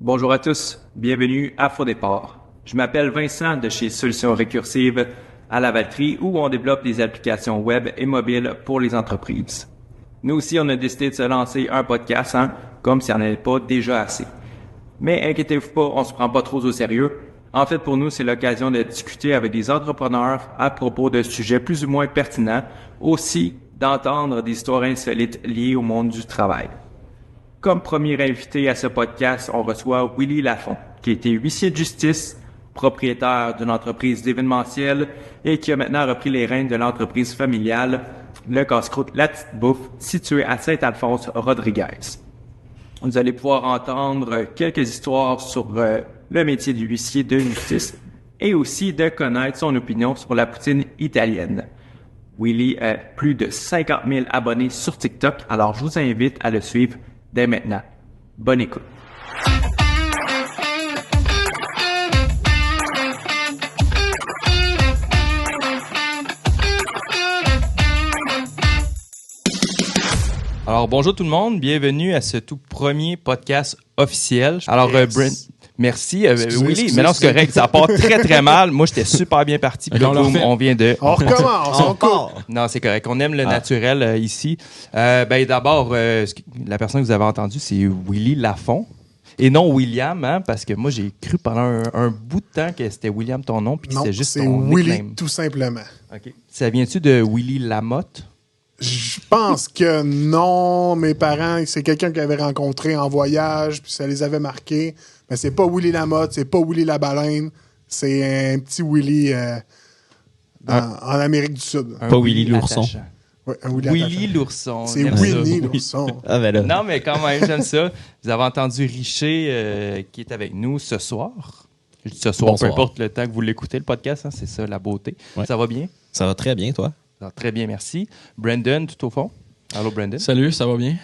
Bonjour à tous, bienvenue à Faux Départ. Je m'appelle Vincent de chez Solutions Récursives à Lavaltrie où on développe des applications web et mobiles pour les entreprises. Nous aussi, on a décidé de se lancer un podcast, comme s'il n'y en avait pas déjà assez. Mais inquiétez-vous pas, on se prend pas trop au sérieux. En fait, pour nous, c'est l'occasion de discuter avec des entrepreneurs à propos de sujets plus ou moins pertinents, aussi d'entendre des histoires insolites liées au monde du travail. Comme premier invité à ce podcast, on reçoit Willy Lafont, qui était huissier de justice, propriétaire d'une entreprise d'événementiel et qui a maintenant repris les rênes de l'entreprise familiale, le casse-croûte La Petite Bouffe, situé à Saint-Alphonse-Rodriguez. Vous allez pouvoir entendre quelques histoires sur le métier du huissier de justice et aussi de connaître son opinion sur la poutine italienne. Willy a plus de 50 000 abonnés sur TikTok, alors je vous invite à le suivre dès maintenant. Bonne écoute. Alors, bonjour tout le monde, bienvenue à ce tout premier podcast officiel. Alors, Brent, merci. Willy, mais non, c'est correct, ça part très très mal. Moi, j'étais super bien parti, puis là, on vient de... On recommence, on part. Non, c'est correct, on aime le naturel ici. D'abord, la personne que vous avez entendue, c'est Willy Lafont. Et non William, parce que moi, j'ai cru pendant un bout de temps que c'était William ton nom, puis que c'est juste ton Willy, nickname. tout simplement. OK. Ça vient-tu de Willy Lamotte? Je pense que non. Mes parents, c'est quelqu'un qu'ils avaient rencontré en voyage, puis ça les avait marqués. Mais c'est pas Willy Lamotte, c'est pas Willy la baleine. C'est un petit Willy en Amérique du Sud. Pas Willy l'ourson. Ouais, un Willy l'ourson. C'est Winnie l'ourson. Ah, ben là. Non, mais quand même, j'aime ça. Vous avez entendu Richer qui est avec nous ce soir. Je dis ce soir, Bonsoir. peu importe le temps que vous l'écoutez, le podcast, c'est ça la beauté. Ouais. Ça va bien? Ça va très bien, toi? Alors, très bien, merci. Brandon, tout au fond. Allô, Brandon? Salut, ça va bien?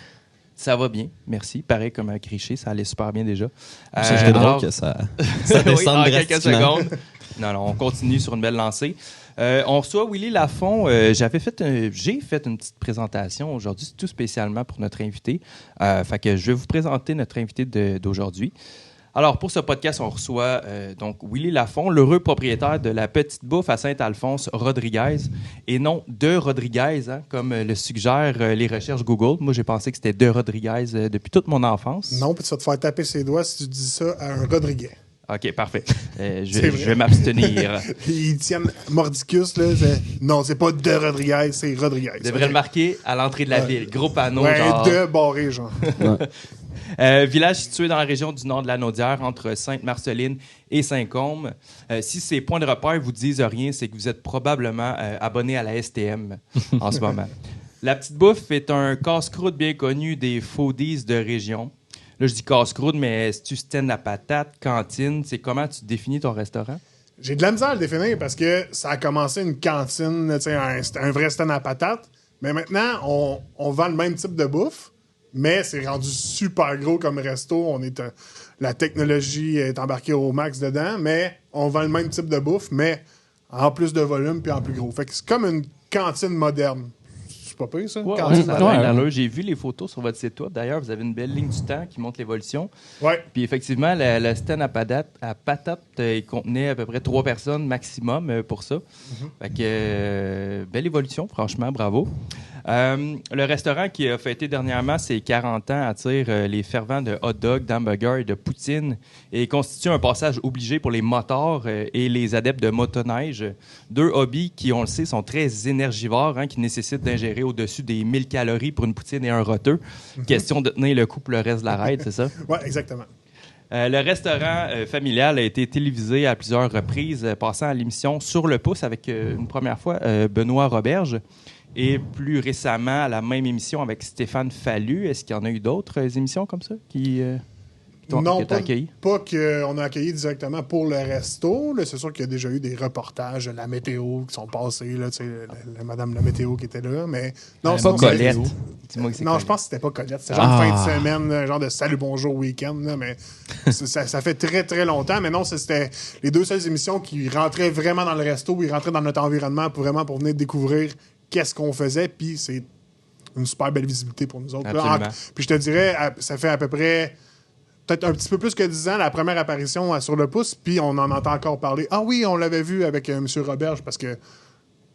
Ça va bien, merci. Pareil comme avec Richer, ça allait super bien déjà. C'est drôle que ça oui, descende en quelques drastiquement. secondes. Non, on continue sur une belle lancée. On reçoit Willy Lafont. J'ai fait une petite présentation aujourd'hui, tout spécialement pour notre invité. Fait que je vais vous présenter notre invité d'aujourd'hui. Alors, pour ce podcast, on reçoit donc Willy Lafont, l'heureux propriétaire de la Petite Bouffe à Saint-Alphonse-Rodriguez, et non de Rodriguez, comme le suggèrent les recherches Google. Moi, j'ai pensé que c'était de Rodriguez depuis toute mon enfance. Non, puis tu vas te faire taper ses doigts si tu dis ça à un Rodriguez. OK, parfait. Je vais m'abstenir. Ils tiennent mordicus, là. Non, c'est pas de Rodriguez, c'est Rodriguez. Je devrais le marquer à l'entrée de la ville. Gros panneau, Ouais, genre. de barré, genre. Village situé dans la région du nord de la Naudière, entre Sainte-Marceline et Saint-Côme. Si ces points de repère vous disent rien, c'est que vous êtes probablement abonné à la STM en ce moment. La Petite Bouffe est un casse-croûte bien connu des foodies de région. Là, je dis casse-croûte, mais si tu stand à patate, cantine, c'est comment tu définis ton restaurant? J'ai de la misère à le définir parce que ça a commencé une cantine, un vrai stand à patates. Mais maintenant, on vend le même type de bouffe, mais c'est rendu super gros comme resto. La technologie est embarquée au max dedans, mais on vend le même type de bouffe, mais en plus de volume puis en plus gros. Fait que c'est comme une cantine moderne. C'est pas pire, ça? Ouais, Cantine ça a moderne. l'air d'allure. J'ai vu les photos sur votre site web. D'ailleurs, vous avez une belle ligne du temps qui montre l'évolution. Ouais. Puis effectivement, le stand à patate, il contenait à peu près 3 personnes maximum pour ça. Fait que belle évolution, franchement, bravo. Le restaurant qui a fêté dernièrement ses 40 ans attire les fervents de hot dog, d'hamburger et de poutine et constitue un passage obligé pour les motards et les adeptes de motoneige. 2 hobbies qui, on le sait, sont très énergivores, qui nécessitent d'ingérer au-dessus des 1000 calories pour une poutine et un roteux. Question de tenir le coup pour le reste de la raid, c'est ça? Ouais, exactement. Le restaurant familial a été télévisé à plusieurs reprises, passant à l'émission Sur le pouce avec une première fois Benoît Roberge et plus récemment à la même émission avec Stéphane Fallu. Est-ce qu'il y en a eu d'autres émissions comme ça qui Non, t'ont accueilli? pas qu'on a accueilli directement pour le resto. Là, c'est sûr qu'il y a déjà eu des reportages de la météo qui sont passés. Là, Madame la météo qui était là. Mais non, Pas Colette. Dis-moi que c'est Non, Colette. je pense que c'était pas Colette. C'était genre une fin de semaine, là, genre de salut bonjour week-end. Là, mais ça fait très, très longtemps. Mais non, c'était les 2 seules émissions qui rentraient vraiment dans le resto, où ils rentraient dans notre environnement pour venir découvrir qu'est-ce qu'on faisait. Puis c'est une super belle visibilité pour nous autres. Là. Absolument. Puis je te dirais, ça fait à peu près peut-être un petit peu plus que 10 ans, la première apparition Sur le pouce, puis on en entend encore parler. Ah oui, on l'avait vu avec M. Roberge,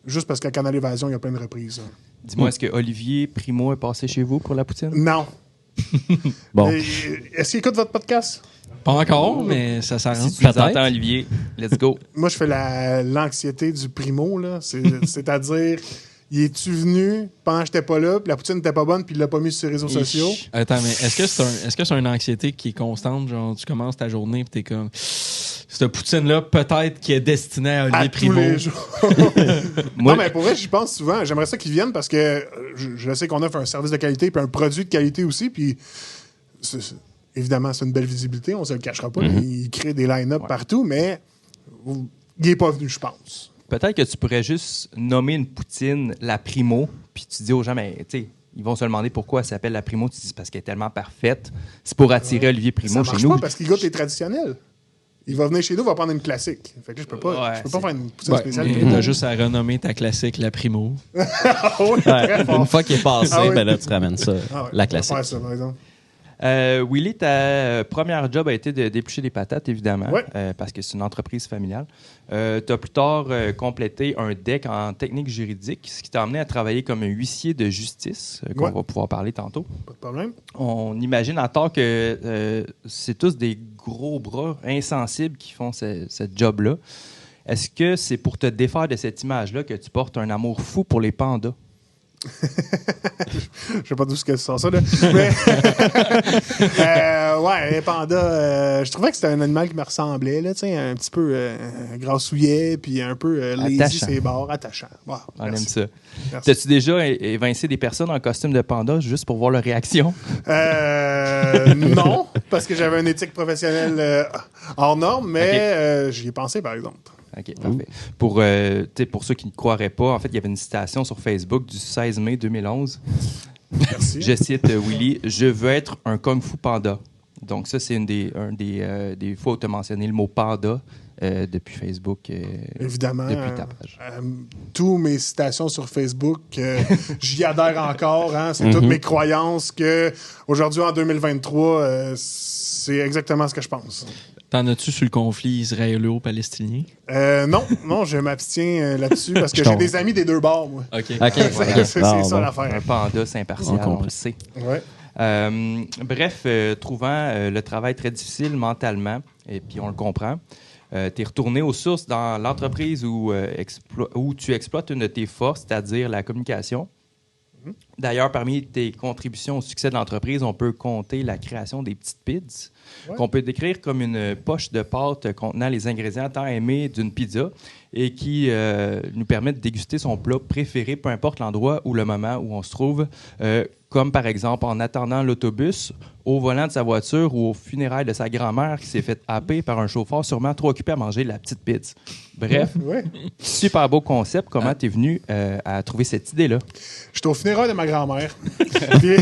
juste parce qu'à Canal Évasion, il y a plein de reprises. Dis-moi, est-ce que Olivier Primo est passé chez vous pour la poutine? Non. Bon. Est-ce qu'il écoute votre podcast? Pas encore, mais ça s'arrange. Si tu nous entends, Olivier, let's go. Moi, je fais l'anxiété du primo, là. C'est-à-dire, il est-tu venu pendant que j'étais pas là, puis la poutine n'était pas bonne, puis il l'a pas mis sur les réseaux sociaux? Attends, mais est-ce que c'est une anxiété qui est constante? Genre, tu commences ta journée, puis t'es comme... Cette poutine-là, peut-être qui est destinée à Olivier Primo. Tous les jours. Non, mais pour vrai, j'y pense souvent. J'aimerais ça qu'ils viennent parce que je sais qu'on offre un service de qualité puis un produit de qualité aussi, puis... Évidemment, c'est une belle visibilité, on se le cachera pas. Il crée des line-up partout, mais il n'est pas venu, je pense. Peut-être que tu pourrais juste nommer une poutine la Primo, puis tu dis aux gens, mais tu sais, ils vont se demander pourquoi elle s'appelle la Primo. Tu dis parce qu'elle est tellement parfaite. C'est pour attirer Olivier Primo ça chez marche nous. Pas parce qu'il goûte les traditionnels. Il va venir chez nous, il va prendre une classique. Fait que là, je peux pas faire une poutine spéciale. Tu as juste à renommer ta classique la Primo. Oui, très fort. Une fois qu'il est passé, Ah oui. ben là, tu ramènes ça, la classique. On va faire ça, par exemple. Willy, ta première job a été de d'éplucher des patates, évidemment, Ouais. parce que c'est une entreprise familiale. Tu as plus tard complété un DEC en technique juridique, ce qui t'a amené à travailler comme un huissier de justice, qu'on va pouvoir parler tantôt. Pas de problème. On imagine à tort que c'est tous des gros bras insensibles qui font ce job-là. Est-ce que c'est pour te défaire de cette image-là que tu portes un amour fou pour les pandas? Je sais pas d'où ce que tu sens ça, là. Mais, ouais, les pandas, je trouvais que c'était un animal qui me ressemblait, là, tu sais, un petit peu grassouillet, puis un peu lazy, Attachant. ses bords, attachant. Wow, On merci. aime ça. Merci. T'as-tu déjà évincé des personnes en costume de panda juste pour voir leur réaction? Non, parce que j'avais une éthique professionnelle hors norme, mais j'y ai pensé, par exemple. OK, parfait. Pour ceux qui ne croiraient pas, en fait, il y avait une citation sur Facebook du 16 mai 2011. Merci. Je cite Willy, « Je veux être un Kung Fu panda ». Donc ça, c'est un des fois où tu as mentionné le mot panda depuis Facebook, Évidemment. depuis ta page. Tous mes citations sur Facebook, j'y adhère encore. Hein, c'est toutes mes croyances que aujourd'hui, en 2023, c'est exactement ce que je pense. T'en as-tu sur le conflit israélo-palestinien? Non, je m'abstiens là-dessus parce que j'ai des amis des deux bords, moi. OK. C'est ça Un l'affaire. panda, c'est impartial, on le sait. Ouais. Bref, trouvant le travail très difficile mentalement, et puis on le comprend, tu es retourné aux sources dans l'entreprise où tu exploites une de tes forces, c'est-à-dire la communication. D'ailleurs, parmi tes contributions au succès de l'entreprise, on peut compter la création des petites pizzas, qu'on peut décrire comme une poche de pâte contenant les ingrédients tant aimés d'une pizza et qui nous permet de déguster son plat préféré, peu importe l'endroit ou le moment où on se trouve, comme par exemple en attendant l'autobus, au volant de sa voiture ou aux funérailles de sa grand-mère qui s'est fait happer par un chauffeur sûrement trop occupé à manger la petite pizza. Bref, super beau concept. Comment t'es venu à trouver cette idée-là? J'étais au funérailles de ma grand-mère. Puis-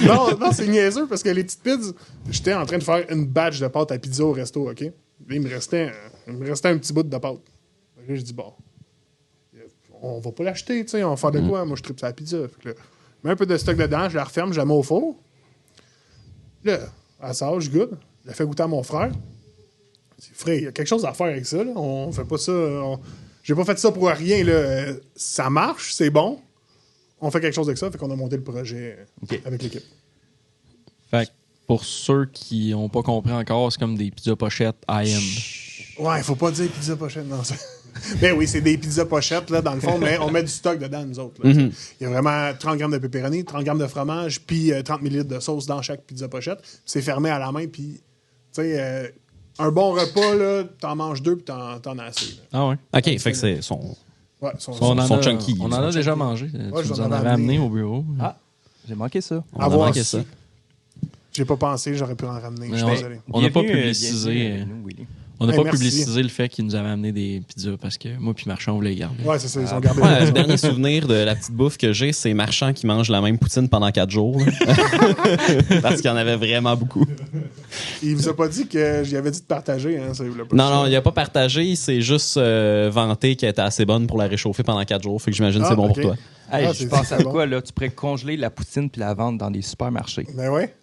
non, c'est niaiseux parce que les petites pizzas, j'étais en train de faire une batch de pâte à pizza au resto, OK? Là, il me restait un petit bout de pâte. Là, je dis, bon, on va pas l'acheter, tu sais, on va faire de quoi? Moi, je tripe sur la pizza. Fait que là, je mets un peu de stock dedans, je la referme, je la mets au four. Là, elle sort, je goûte. Je la fais goûter à mon frère. C'est frais, il y a quelque chose à faire avec ça, là. On fait pas ça. J'ai pas fait ça pour rien, là. Ça marche, c'est bon. On fait quelque chose avec ça, fait qu'on a monté le projet avec l'équipe. Fait que pour ceux qui n'ont pas compris encore, c'est comme des pizzas pochettes IM. Ouais, faut pas dire pizza pochette, non. Mais oui, c'est des pizzas pochettes, là, dans le fond, mais on met du stock dedans, nous autres. Là, Il y a vraiment 30 grammes de pepperoni, 30 grammes de fromage, puis 30 ml de sauce dans chaque pizza pochette. C'est fermé à la main, puis, tu sais, un bon repas, là, t'en manges deux, puis t'en as assez. Là. Ah ouais? OK, fait que c'est son... Ouais, sont chunky. On en a déjà mangé. Ouais, Tu j'en nous en avais avais amené amené. au bureau. Ah, j'ai manqué ça. On a Avoir manqué su. ça. J'ai pas pensé, j'aurais pu en ramener. Je suis Mais désolé. On n'a pas Bienvenue, publicisé. bienvenue à nous, Willy. On n'a Hey, pas merci. publicisé le fait qu'il nous avait amené des pizzas parce que moi puis Marchand, on voulait les garder. Ouais, c'est ça, ils ont gardé Ouais, la le dernier souvenir de la petite bouffe que j'ai, c'est Marchand qui mange la même poutine pendant 4 jours. là. Parce qu'il y en avait vraiment beaucoup. Il vous a pas dit que j'y avais dit de partager, hein? Ça, il voulait pas Non, il a pas partagé, il s'est juste vanté qu'elle était assez bonne pour la réchauffer pendant 4 jours. Fait que j'imagine que c'est bon ok. pour toi. Hey, Ah, je c'est pense à bon. quoi, là? Tu pourrais congeler la poutine puis la vendre dans des supermarchés. Ben ouais.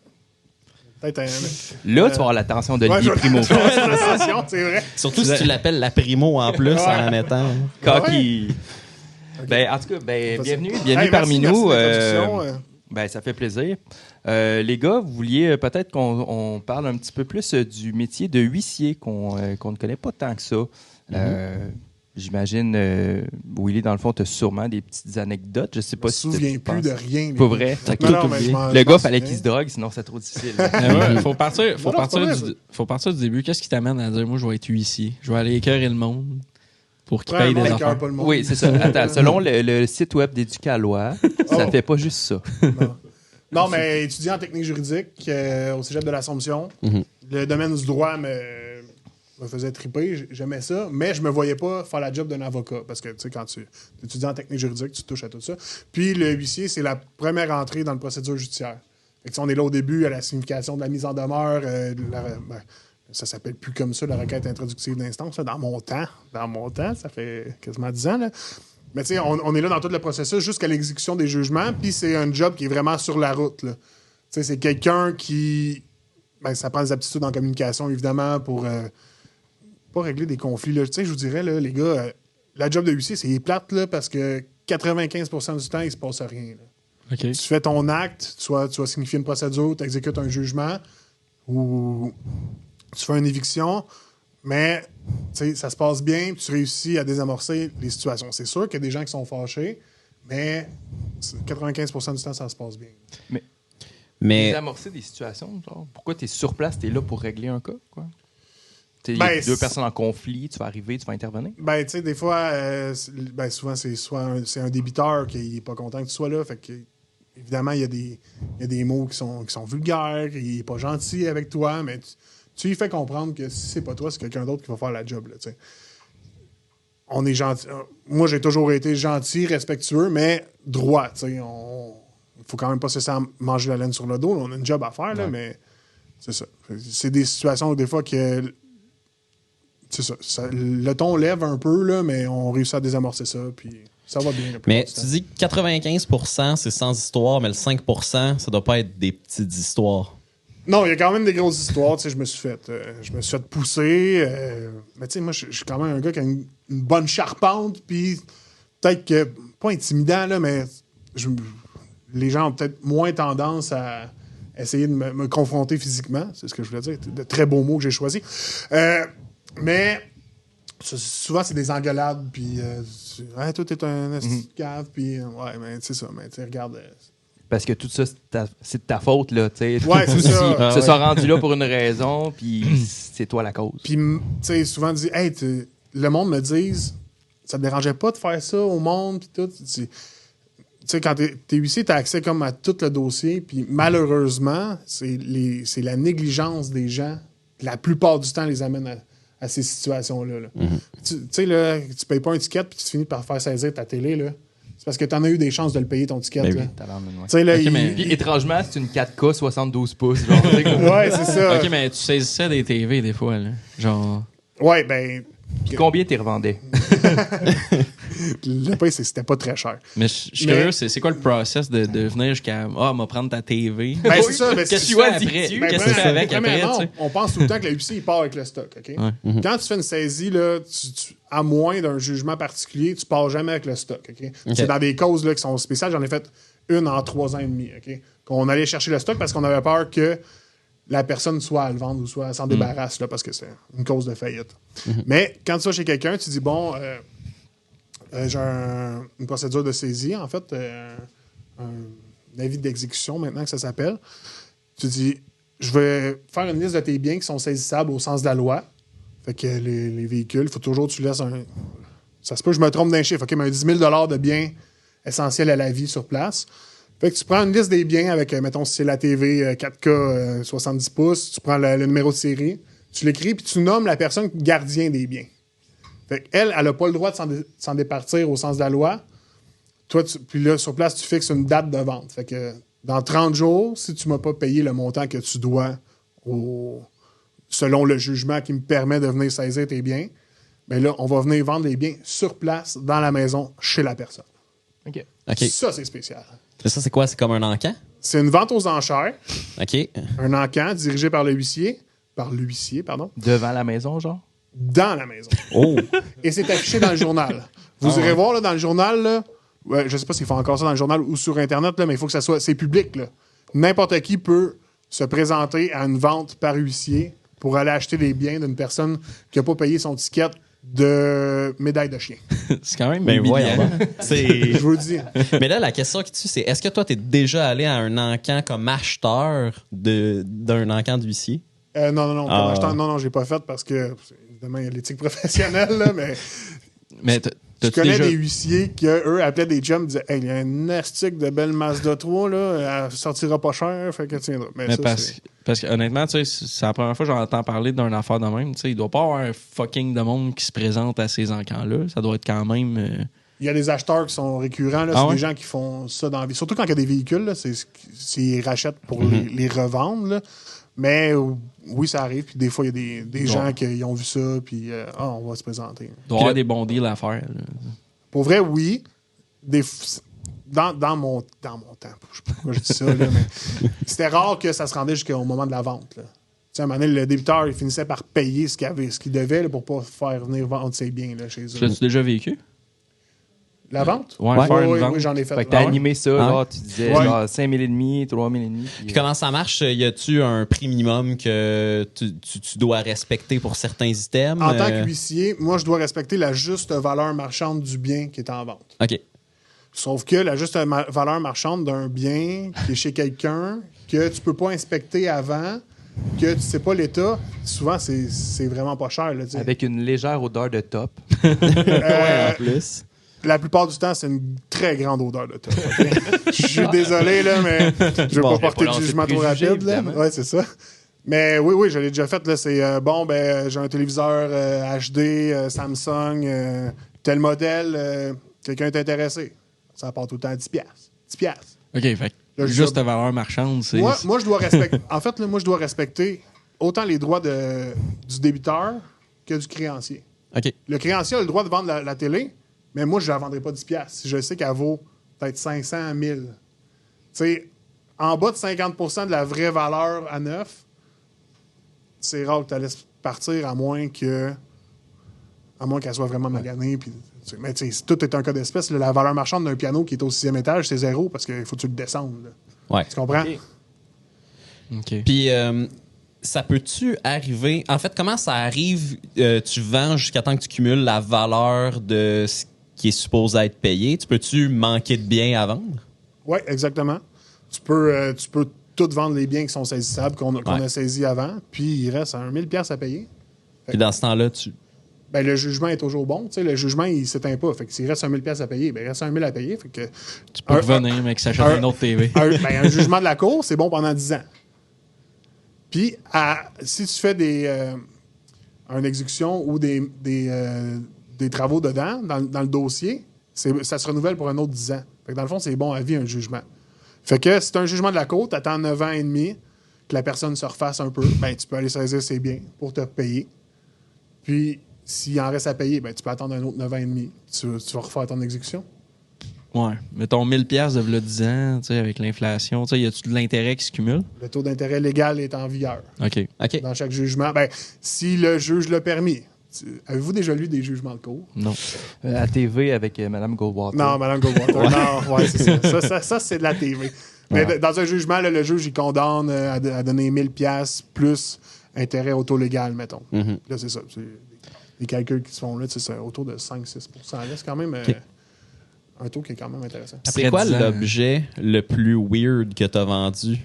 Peut-être un... Là, tu vas avoir l'attention de Ouais, Olivier Primo. Attention, c'est vrai. Surtout si tu l'appelles la primo en plus en la mettant. Cocky. Ben, en tout cas, bienvenue Hey, parmi merci nous. de l'introduction, Ben, ça fait plaisir. Les gars, vous vouliez peut-être qu'on parle un petit peu plus du métier de huissier qu'on ne connaît pas tant que ça. J'imagine, Willy, dans le fond, tu as sûrement des petites anecdotes. Je sais pas Je me souviens plus de rien. Pas vrai. Non, non, mais je m'en- Le je gars, m'en fallait souviens. qu'il se drogue, sinon c'est trop difficile. Ouais, faut partir, Non, non, c'est pas vrai, faut partir du début. Qu'est-ce qui t'amène à dire, moi, je vais être huissier? Je vais aller écœurer le monde pour qu'il paye des Vraiment, affaires. écœure pas le monde. Oui, c'est ça. Attends, selon le site web d'Éducalois, ça Oh. fait pas juste ça. Non, mais étudiant en technique juridique au cégep de l'Assomption, le domaine du droit me faisait triper, j'aimais ça, mais je me voyais pas faire la job d'un avocat, parce que, tu sais, quand tu étudies en technique juridique, tu touches à tout ça. Puis le huissier, c'est la première entrée dans le procédure judiciaire. Fait que, on est là au début à la signification de la mise en demeure, ça s'appelle plus comme ça, la requête introductive d'instance, là, dans mon temps, ça fait quasiment 10 ans, là. Mais tu sais, on est là dans tout le processus jusqu'à l'exécution des jugements, puis c'est un job qui est vraiment sur la route, là. Tu sais, c'est quelqu'un qui... Ben, ça prend des aptitudes en communication, évidemment, pour pas régler des conflits, là. Tu sais, je vous dirais, là, les gars, la job de huissier, c'est plate, là, parce que 95% du temps, il se passe rien, là. OK. Tu fais ton acte, tu vas signifier une procédure, tu exécutes un jugement, ou tu fais une éviction, mais tu sais, ça se passe bien, puis tu réussis à désamorcer les situations. C'est sûr qu'il y a des gens qui sont fâchés, mais 95% du temps, ça se passe bien. Mais Désamorcer des situations, genre, pourquoi tu es sur place, tu es là pour régler un cas, quoi? Il y Ben, a deux c'est- personnes en conflit, tu vas arriver, tu vas intervenir. Ben, tu sais, des fois, souvent, c'est c'est un débiteur qui n'est pas content que tu sois là. Fait que, évidemment, il y a des mots qui sont vulgaires, il n'est pas gentil avec toi, mais tu lui fais comprendre que si c'est pas toi, c'est quelqu'un d'autre qui va faire la job, là, tu sais. On est gentil. Moi, j'ai toujours été gentil, respectueux, mais droit, tu sais. Il faut quand même pas se laisser manger la laine sur le dos. Là. On a une job à faire, là, mais c'est ça. C'est des situations où des fois que... C'est ça. Le ton lève un peu, là, mais on réussit à désamorcer ça, puis ça va bien. Mais tu dis que 95% c'est sans histoire, mais le 5%, ça doit pas être des petites histoires. Non, il y a quand même des grosses histoires. Tu sais, je me suis fait pousser. Mais tu sais, moi, je suis quand même un gars qui a une bonne charpente, puis peut-être que, pas intimidant, là, mais les gens ont peut-être moins tendance à essayer de me confronter physiquement. C'est ce que je voulais dire. De très beaux mots que j'ai choisis. Mais souvent, c'est des engueulades, puis hey, toi, t'es un esti de cave, puis ouais, mais c'est ça, mais tu sais, regarde. Parce que tout ça, c'est de ta faute, là. Ouais, c'est ça. Se sont rendus là pour une raison, puis c'est toi la cause. Puis, tu sais, souvent, dit, hey, le monde me dise, ça te dérangeait pas de faire ça au monde, puis tout. Tu sais, quand t'es huissier, t'as accès comme à tout le dossier, puis malheureusement, c'est la négligence des gens, la plupart du temps, les amène à ces situations-là. Là. Tu sais, là, tu payes pas un ticket, puis tu finis par faire saisir ta télé, là. C'est parce que t'en as eu des chances de le payer, ton ticket. Ben là. oui. Tu sais, là, Ok, mais- Puis étrangement, c'est une 4K 72 pouces. Genre, Ouais, c'est ça. OK, mais tu saisissais des TV des fois, là. Genre... Ouais, ben, Puis combien t'es revendais? le prix, c'était pas très cher. Mais je suis Mais- curieux, c'est quoi le process de venir jusqu'à « Ah, m'a prendre ta TV ». Ben, c'est ça. Ben, Qu'est-ce que c'est- tu fais choisis-tu? après? Ben, Qu'est-ce que tu fais avec après, premièrement, tu sais? on pense tout le temps que le huissier, il part avec le stock. OK? Ouais. Quand tu fais une saisie, là, à moins d'un jugement particulier, tu pars jamais avec le stock. OK? C'est dans des causes là, qui sont spéciales. J'en ai fait une en 3 ans et demi. OK? Qu'on allait chercher le stock parce qu'on avait peur que la personne soit à le vendre ou soit s'en débarrasse là, parce que c'est une cause de faillite. Mais quand tu vas chez quelqu'un, tu dis, bon, j'ai une procédure de saisie, en fait, un avis d'exécution maintenant que ça s'appelle. Tu dis, je vais faire une liste de tes biens qui sont saisissables au sens de la loi. Fait que les véhicules, il faut toujours que tu laisses un... Ça se peut que je me trompe d'un chiffre. OK, mais un 10 000 de biens essentiels à la vie sur place. Fait que tu prends une liste des biens avec, mettons, si c'est la TV 4K 70 pouces, tu prends le numéro de série, tu l'écris, puis tu nommes la personne gardien des biens. Fait qu'elle, elle n'a pas le droit de s'en départir au sens de la loi. Toi, puis là, sur place, tu fixes une date de vente. Fait que dans 30 jours, si tu ne m'as pas payé le montant que tu dois selon le jugement qui me permet de venir saisir tes biens, bien là, on va venir vendre les biens sur place, dans la maison, chez la personne. OK. OK. Ça, c'est spécial. Ça, c'est quoi? C'est comme un encan? C'est une vente aux enchères, OK. un encan dirigé par l'huissier, pardon, Devant la maison, genre? dans la maison. Oh! Et c'est affiché dans le journal. Vous irez voir là, dans le journal, là, ouais, je sais pas s'ils font encore ça dans le journal ou sur Internet, là, mais il faut que c'est public. Là. N'importe qui peut se présenter à une vente par huissier pour aller acheter les biens d'une personne qui n'a pas payé son ticket de médaille de chien. C'est quand même Ben humiliant. voyons. C'est... Je vous le dis. Mais là, la question qui tue, c'est est-ce que toi, t'es déjà allé à un encan comme acheteur d'un encan d'huissier? Non, comme acheteur, non, j'ai pas fait parce que, évidemment, il y a l'éthique professionnelle, là, mais Mais je t'as-tu connais déjà... des huissiers qui, eux, appelaient des chums, disaient hey, il y a un astique de belle Mazda 3, là, elle sortira pas cher, fait que tiendra. Mais Mais ça, c'est- parce que honnêtement, tu sais, c'est la première fois que j'entends parler d'une affaire de même. Tu sais, il doit pas y avoir un fucking de monde qui se présente à ces encans-là. Ça doit être quand même... Il y a des acheteurs qui sont récurrents, là, Ah c'est ouais? des gens qui font ça dans la vie. Surtout quand il y a des véhicules, là, ils rachètent pour les revendre. Là. Mais oui, ça arrive. Puis des fois, il y a des gens qui ont vu ça, puis on va se présenter. Il doit y avoir des bons deals à faire. Là. Pour vrai, oui. Dans mon temps, je sais pas pourquoi je dis ça, là, mais c'était rare que ça se rendait jusqu'au moment de la vente. Là. Tu sais, à un moment donné, le débiteur, il finissait par payer ce qu'il devait là, pour pas faire venir vendre ses biens là, chez eux. Tu l'as-tu déjà vécu? La vente? Ouais, faire une vente. Oui, j'en ai fait. Fait que t'as Ouais. animé ça, Ah genre, tu disais Ouais. genre 5 000 et demi, 3 000 et demi. Puis comment ça marche? Y a-tu un prix minimum que tu dois respecter pour certains items? En tant qu'huissier, moi, je dois respecter la juste valeur marchande du bien qui est en vente. OK. Sauf que la juste valeur marchande d'un bien qui est chez quelqu'un, que tu peux pas inspecter avant, que tu sais pas l'état, souvent, c'est vraiment pas cher. Là, tu sais. Avec une légère odeur de top. Euh, En plus. La plupart du temps, c'est une très grande odeur de top. OK? Je suis désolé, là, mais je veux Bon, pas porter de pas lancer de jugement trop préjugés, rapide. Là. évidemment. Ouais, c'est ça. Mais oui, je l'ai déjà fait. Là, c'est j'ai un téléviseur HD, Samsung, tel modèle, quelqu'un est intéressé. Ça part tout le temps à 10$. 10$. OK, fait que Là, juste ta valeur marchande, c'est... Moi, je dois respecter. En fait, là, moi, je dois respecter autant les droits du débiteur que du créancier. OK. Le créancier a le droit de vendre la télé, mais moi, je ne la vendrai pas 10$. Si je sais qu'elle vaut peut-être 500, 1000. Tu sais, en bas de 50% de la vraie valeur à neuf, c'est rare que tu la laisses partir à moins qu'elle soit vraiment maganée. Puis, mais tu sais, tout est un cas d'espèce. Là, la valeur marchande d'un piano qui est au 6e étage, c'est 0 parce qu'il faut que tu le descendes. Là. Ouais. Tu comprends? OK. Puis, ça peut-tu arriver... En fait, comment ça arrive? Tu vends jusqu'à temps que tu cumules la valeur de ce qui est supposé être payé. Tu peux-tu manquer de biens à vendre? Oui, exactement. Tu peux tout vendre les biens qui sont saisissables, qu'on a saisis avant, puis il reste 1000$ à payer. Puis dans ce temps-là, tu... Ben, le jugement est toujours bon. Tu sais, le jugement, il s'éteint pas. Fait que s'il reste 1000$ à payer, ben, il reste 1000$ à payer. Fait que, Tu peux revenir, mec, s'achète une autre TV. un jugement de la cour, c'est bon pendant 10 ans. Puis, si tu fais une exécution ou des travaux dedans, dans le dossier, ça se renouvelle pour un autre 10 ans. Fait que dans le fond, c'est bon à vie, un jugement. Fait que si tu as un jugement de la cour, tu attends 9 ans et demi que la personne se refasse un peu, ben, tu peux aller saisir ses biens pour te payer. Puis, s'il en reste à payer, ben, tu peux attendre un autre 9 ans et demi. Tu vas refaire ton exécution. Ouais. Mettons 1000$ de v'là 10 ans, tu sais, avec l'inflation. Tu sais, y a-tu de l'intérêt qui se cumule? Le taux d'intérêt légal est en vigueur OK. OK. dans chaque jugement. Ben, si le juge l'a permis. Avez-vous déjà lu des jugements de cour? Non. À TV avec Mme Goldwater. Non, Mme Goldwater. Non, ouais, c'est ça. Ça, c'est de la TV. Mais dans un jugement, là, le juge, il condamne à donner 1000$ plus intérêt au taux légal, mettons. Mhm. Là, c'est ça. C'est les calculs qui se font là, c'est autour de 5-6%. Là, c'est quand même un taux qui est quand même intéressant. C'est Après quoi 10 ans, l'objet le plus weird que tu as vendu?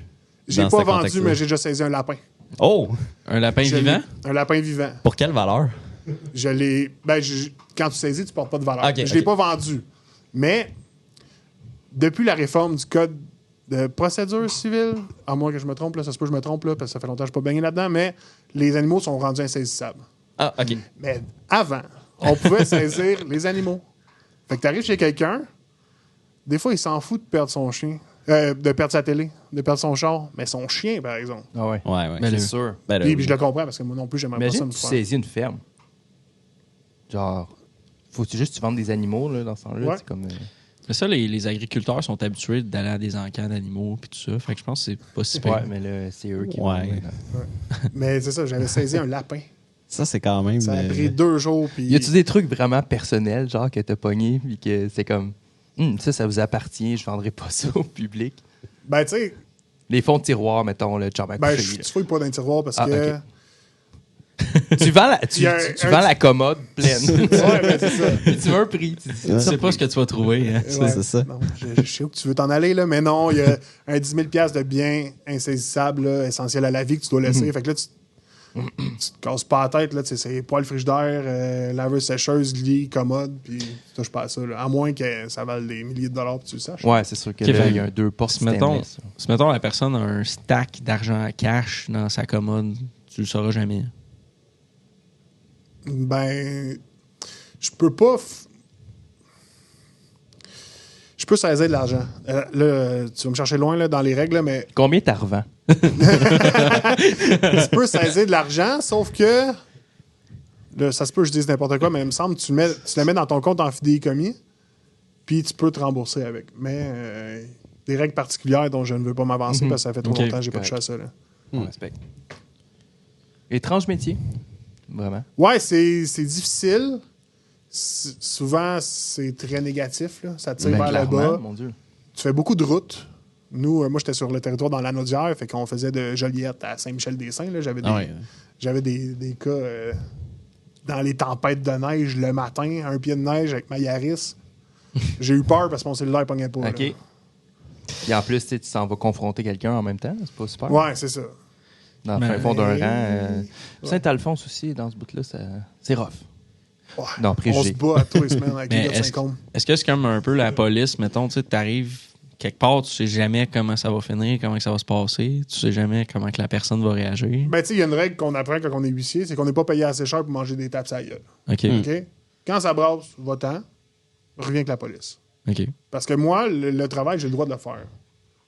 J'ai dans pas ce vendu, contexte-là? mais j'ai déjà saisi un lapin. Oh! Un lapin Je vivant? l'ai- Un lapin vivant. Pour quelle valeur? Je l'ai. Ben, quand tu saisis, tu portes pas de valeur. Ok, Je l'ai ok. pas vendu. Mais depuis la réforme du code de procédure civile, à moins que je me trompe, là, ça se peut que je me trompe, là, parce que ça fait longtemps que je suis pas baigné là-dedans, mais les animaux sont rendus insaisissables. Ah, OK. Mais avant, on pouvait saisir les animaux. Fait que t'arrives chez quelqu'un, des fois, il s'en fout de perdre son chien, de perdre sa télé, de perdre son char, mais son chien, par exemple. Ah ouais. Ouais, ouais. Ben, C'est le- sûr. Ben là, Puis je le comprends, parce que moi non plus, j'aimerais pas ça Imagine me tu faire. saisis une ferme. Genre, faut juste que tu vendes des animaux là, dans ce temps-là. Ouais. C'est comme. C'est ça, les agriculteurs sont habitués d'aller à des encans d'animaux puis tout ça. Fait que je pense que c'est pas si pire. Ouais, mais là, c'est eux qui Ouais. vont. Mais c'est ça, j'avais saisi un lapin. Ça, c'est quand même... Ça a pris 2 jours. Puis... Y a-tu des trucs vraiment personnels, genre que t'as pogné, puis que c'est comme, ça vous appartient, je vendrai pas ça au public? Ben, tu sais, Les fonds de tiroir, mettons, le chum à ben, coucher, tu fouilles pas dans le tiroir parce Ah, que. ok. Tu vends la, Il y a tu un- vends la commode pleine. Ouais, ben, c'est ça. Puis tu veux un prix. Tu dis, Tu sais pas ce que tu vas trouver. Hein? Ouais. c'est ça. Non, je sais où tu veux t'en aller, là, mais non, il y a un 10 000 de biens insaisissables, là, essentiels à la vie que tu dois laisser. Fait que là, tu te casses pas la tête, là, tu sais, c'est poêle frigidaire, laveuse sécheuse, lit, commode, puis tu touches pas à ça, là. À moins que ça vale des milliers de dollars, puis tu le saches. Ouais, c'est sûr que Ok, là, fait- il y a un 2 portes Si mettons, stainless. si mettons la personne a un stack d'argent cash dans sa commode, tu le sauras jamais. Ben, je peux pas. Je peux saisir de l'argent. Là, tu vas me chercher loin là, dans les règles, là, mais Combien t'as revends? tu peux saisir de l'argent, sauf que. Là, ça se peut que je dise n'importe quoi, mais il me semble que tu le mets dans ton compte en fidéicommis, puis tu peux te rembourser avec. Mais des règles particulières dont je ne veux pas m'avancer parce que ça fait trop Ok, longtemps que j'ai pas correct. touché à ça. Là. On respecte. Étrange métier. Vraiment. Ouais, c'est difficile. Souvent, c'est très négatif. Là. Ça tire Ben, vers le clairement, bas. mon Dieu. Tu fais beaucoup de routes. Nous, moi, j'étais sur le territoire dans l'Anaudière, fait qu'on faisait de Joliette à Saint-Michel-des-Saints. Là. J'avais des cas dans les tempêtes de neige le matin, un pied de neige avec ma Yaris. J'ai eu peur parce que mon cellulaire pognait pas. OK. Là. Et en plus, tu s'en vas confronter quelqu'un en même temps. C'est pas super. Ouais, c'est ça. Dans le Mais- fin fond d'un rang. Saint-Alphonse aussi, dans ce bout-là, c'est rough. Ouais. Dans On Préjugé. se bat à tous les semaines avec Mais les gars de est-ce Saint-Côme. est-ce que c'est comme un peu la police, mettons, tu sais, t'arrives quelque part, tu sais jamais comment ça va finir, comment que ça va se passer, tu sais jamais comment que la personne va réagir. Ben, tu sais, il y a une règle qu'on apprend quand on est huissier, c'est qu'on n'est pas payé assez cher pour manger des tapes à la gueule. OK. OK? Quand ça brasse, va-t'en, reviens avec la police. OK. Parce que moi, le travail, j'ai le droit de le faire.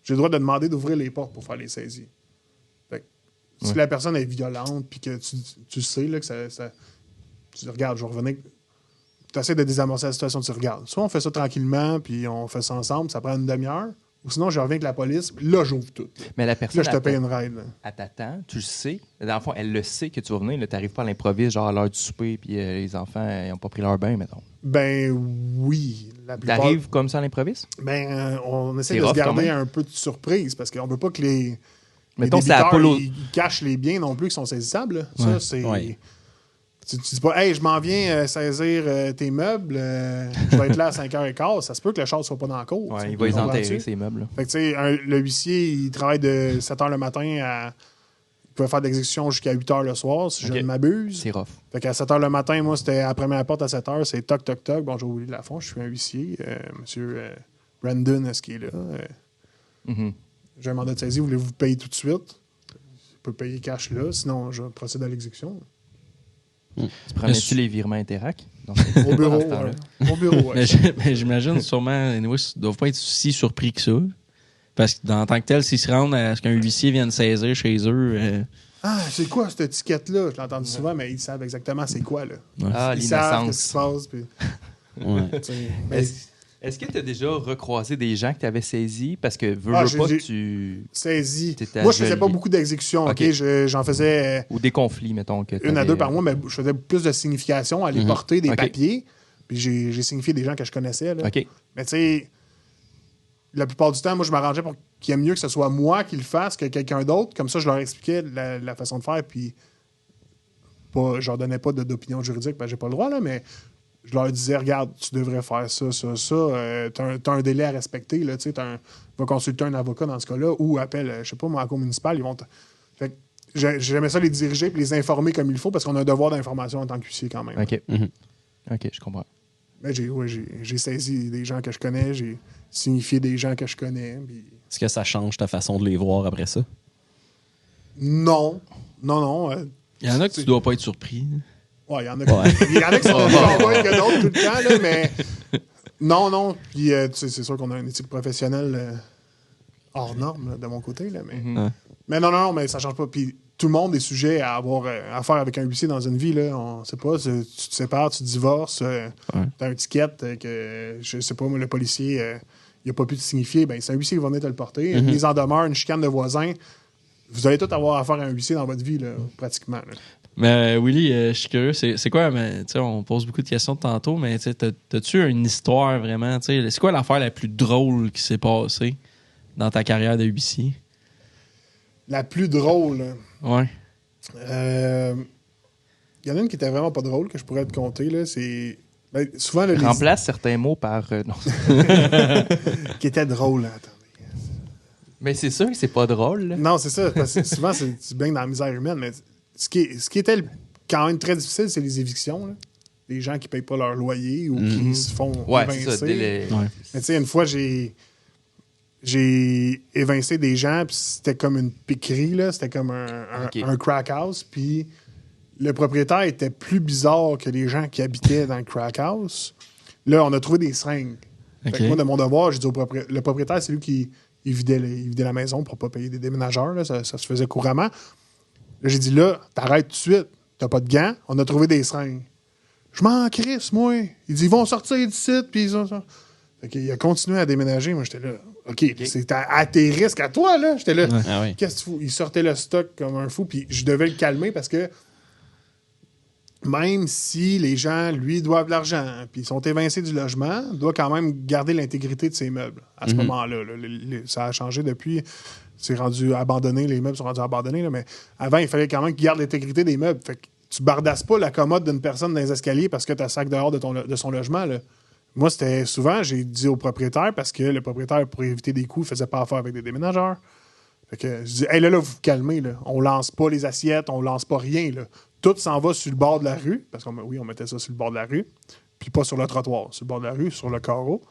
J'ai le droit de demander d'ouvrir les portes pour faire les saisies. Fait que si la personne est violente puis que tu sais là, que ça tu dis, regarde, je vais revenir. Tu essaies de désamorcer la situation, tu regardes. Soit on fait ça tranquillement puis on fait ça ensemble, ça prend une demi-heure. Ou sinon, je reviens avec la police, puis là, j'ouvre tout. Mais la Puis personne, là, je te paye une ride. là. elle t'attend, tu le sais. Dans le fond, elle le sait que tu vas venir. Tu n'arrives pas à l'improviste, genre à l'heure du souper, puis les enfants, ils n'ont pas pris leur bain, mettons. Ben oui. La plupart... T'arrives comme ça à l'improviste? Ben, on essaie C'est de se rough quand garder même. un peu de surprise parce qu'on veut pas que les Mettons, c'est débiteurs, Apollo. ils cachent les biens non plus qui sont saisissables. là. Ouais. Ça, c'est... Ouais. Tu dis pas, hey, je m'en viens saisir tes meubles, je vais être là à 5h15. Ça se peut que le char soit pas dans la cour. Ouais, tu sais. il va les Comprends-tu? enterrer, ces meubles. Fait que, tu sais, le huissier, il travaille de 7h le matin à. Il peut faire d'exécution jusqu'à 8h le soir, si je Ok. ne m'abuse. C'est rough. Fait qu'à 7h le matin, moi, c'était à la première porte à 7h, c'est toc, toc, toc. Bonjour, Willy Lafont, je suis un huissier. Monsieur Brandon, est-ce qu'il est là? Mhm. J'ai un mandat de saisie, voulez-vous payer tout de suite? Je peux payer cash là, sinon je procède à l'exécution. Tu prenais-tu les virements Interac? Donc, Au bureau, dans ce temps-là. ouais. Au bureau, ouais. Mais j'imagine sûrement, anyway, ils doivent pas être si surpris que ça. Parce que en tant que tel, s'ils se rendent à ce qu'un huissier vienne saisir chez eux, Ah, c'est quoi cette étiquette-là? Je l'ai entendu souvent, mais ils savent exactement c'est quoi, là. Ah, Ils savent ce qui se l'innocence. passe. Puis, Ouais. tu sais, mais Est-ce que tu as déjà recroisé des gens que tu avais saisis parce que veux Ah, pas j'ai- que tu. saisi. T'étais Moi, je faisais gelé. pas beaucoup d'exécutions, Ok. OK? J'en faisais Ou des conflits, mettons. Que une à t'avais- deux par mois, mais je faisais plus de signification, aller porter des Ok. papiers. Puis j'ai signifié des gens que je connaissais, là. OK. Mais tu sais, la plupart du temps, moi, je m'arrangeais pour qu'il y ait mieux que ce soit moi qui le fasse que quelqu'un d'autre. Comme ça, je leur expliquais la façon de faire, puis je leur donnais pas d'opinion juridique, parce que j'ai pas le droit, là, mais je leur disais, regarde, tu devrais faire ça. T'as un délai à respecter, là, tu sais, va consulter un avocat dans ce cas-là, ou appelle, je sais pas, moi, à la cour municipale, ils vont Fait que j'aimais ça les diriger puis les informer comme il faut, parce qu'on a un devoir d'information en tant qu'huissier quand même. OK. Mhm. OK, je comprends. Mais j'ai saisi des gens que je connais, j'ai signifié des gens que je connais, puis... Est-ce que ça change ta façon de les voir après ça? Non. Non. il y en a que tu dois pas être surpris. Ouais, il y en a qui sont plus envoyés que d'autres tout le temps, là, mais non. Puis, tu sais, c'est sûr qu'on a une éthique professionnelle hors norme, là, de mon côté, là, mais... Mhm. Mais non, mais ça change pas. Puis, tout le monde est sujet à avoir affaire avec un huissier dans une vie. Là. On sait pas, tu te sépares, tu divorces, t'as un ticket que, je sais pas, moi, le policier, il a pas pu te signifier. Ben, c'est un huissier qui va venir te le porter. Une mise en demeure, une chicane de voisins. Vous allez tous avoir affaire à un huissier dans votre vie, là, pratiquement. Là. Mais Willy, je suis curieux, c'est quoi, mais, on pose beaucoup de questions de tantôt, mais t'as-tu une histoire vraiment? C'est quoi l'affaire la plus drôle qui s'est passée dans ta carrière de huissier? La plus drôle. Ouais. Il y en a une qui était vraiment pas drôle que je pourrais te compter. Là, c'est. Ben, souvent, là, Remplace certains mots par. Non. qui était drôle. Là, attendez. Mais c'est sûr que c'est pas drôle. Là. Non, c'est ça. Parce que souvent, tu baignes dans la misère humaine. Mais ce qui était quand même très difficile, c'est les évictions. Là. Les gens qui payent pas leur loyer ou qui se font évincer. C'est ça. Mais tu sais, une fois, j'ai évincé des gens, puis c'était comme une piquerie, là. C'était comme un crack house, puis le propriétaire était plus bizarre que les gens qui habitaient dans le crack house. Là, on a trouvé des seringues. Fait que moi, de mon devoir, j'ai dit au propriétaire, le propriétaire, c'est lui qui vidait la maison pour pas payer des déménageurs, là. Ça se faisait couramment. Là, j'ai dit, là, t'arrêtes tout de suite, t'as pas de gants, on a trouvé des seringues. Je m'en crisse, moi. Il dit, ils vont sortir d'ici, puis ils ont ça. Il a continué à déménager. Moi, j'étais là. OK, c'est à tes risques, à toi, là. J'étais là. Ah oui. Qu'est-ce que tu fous? Il sortait le stock comme un fou, puis je devais le calmer parce que même si les gens, lui, doivent de l'argent, puis ils sont évincés du logement, doit quand même garder l'intégrité de ses meubles. À ce moment-là, là, ça a changé depuis. C'est rendu abandonné, les meubles sont rendus abandonnés, là, mais avant, il fallait quand même qu'il garde l'intégrité des meubles. Fait que tu bardasses pas la commode d'une personne dans les escaliers parce que tu as sac dehors de son logement, là. Moi, c'était souvent, j'ai dit au propriétaire, parce que le propriétaire, pour éviter des coups, faisait pas affaire avec des déménageurs. Fait que je dis, hey, là, vous vous calmez, là. On lance pas les assiettes, on lance pas rien, là. Tout s'en va sur le bord de la rue, parce qu'on mettait ça sur le bord de la rue, puis pas sur le trottoir, sur le bord de la rue, sur le carreau.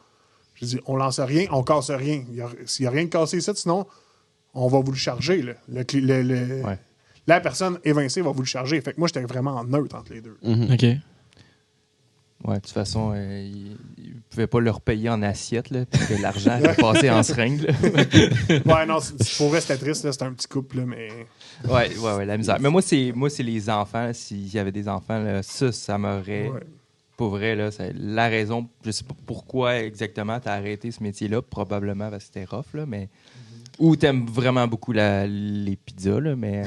Je dis, on lance rien, on casse rien. S'il y a rien de cassé ici, sinon, on va vous le charger, là. La personne évincée va vous le charger. Fait que moi, j'étais vraiment en neutre entre les deux. OK. Ouais, de toute façon, ils ne pouvaient pas leur payer en assiette, là, parce que l'argent était passé en seringue. Là. Ouais, non, pour vrai, c'était triste, là, c'était un petit couple, là, mais... Ouais, la misère. Mais moi, c'est les enfants. S'il y avait des enfants, là, ça m'aurait... Ouais. Pour vrai, là, c'est la raison... Je sais pas pourquoi exactement tu as arrêté ce métier-là, probablement parce que c'était rough, là, mais... Ou t'aimes vraiment beaucoup les pizzas, là, mais...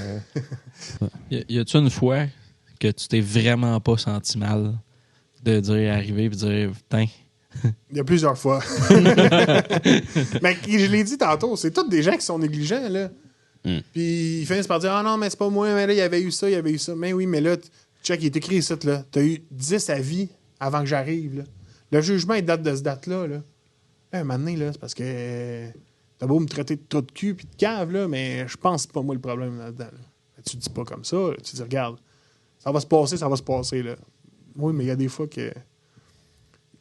Y a-tu une fois que tu t'es vraiment pas senti mal de dire arriver et dire putain? Il y a plusieurs fois. Mais je l'ai dit tantôt, c'est tous des gens qui sont négligents, là. Puis ils finissent par dire, ah non, mais c'est pas moi, mais là, il y avait eu ça. Mais oui, mais là, check, il est écrit ici, là. T'as eu 10 avis avant que j'arrive, là. Le jugement, il date de cette date-là, là. Un moment donné, là, c'est parce que t'as beau me traiter de trou de cul puis de cave, là, mais je pense pas moi le problème là-dedans. Là. Tu dis pas comme ça, là. Tu dis, regarde, ça va se passer, là. Oui, mais il y a des fois que...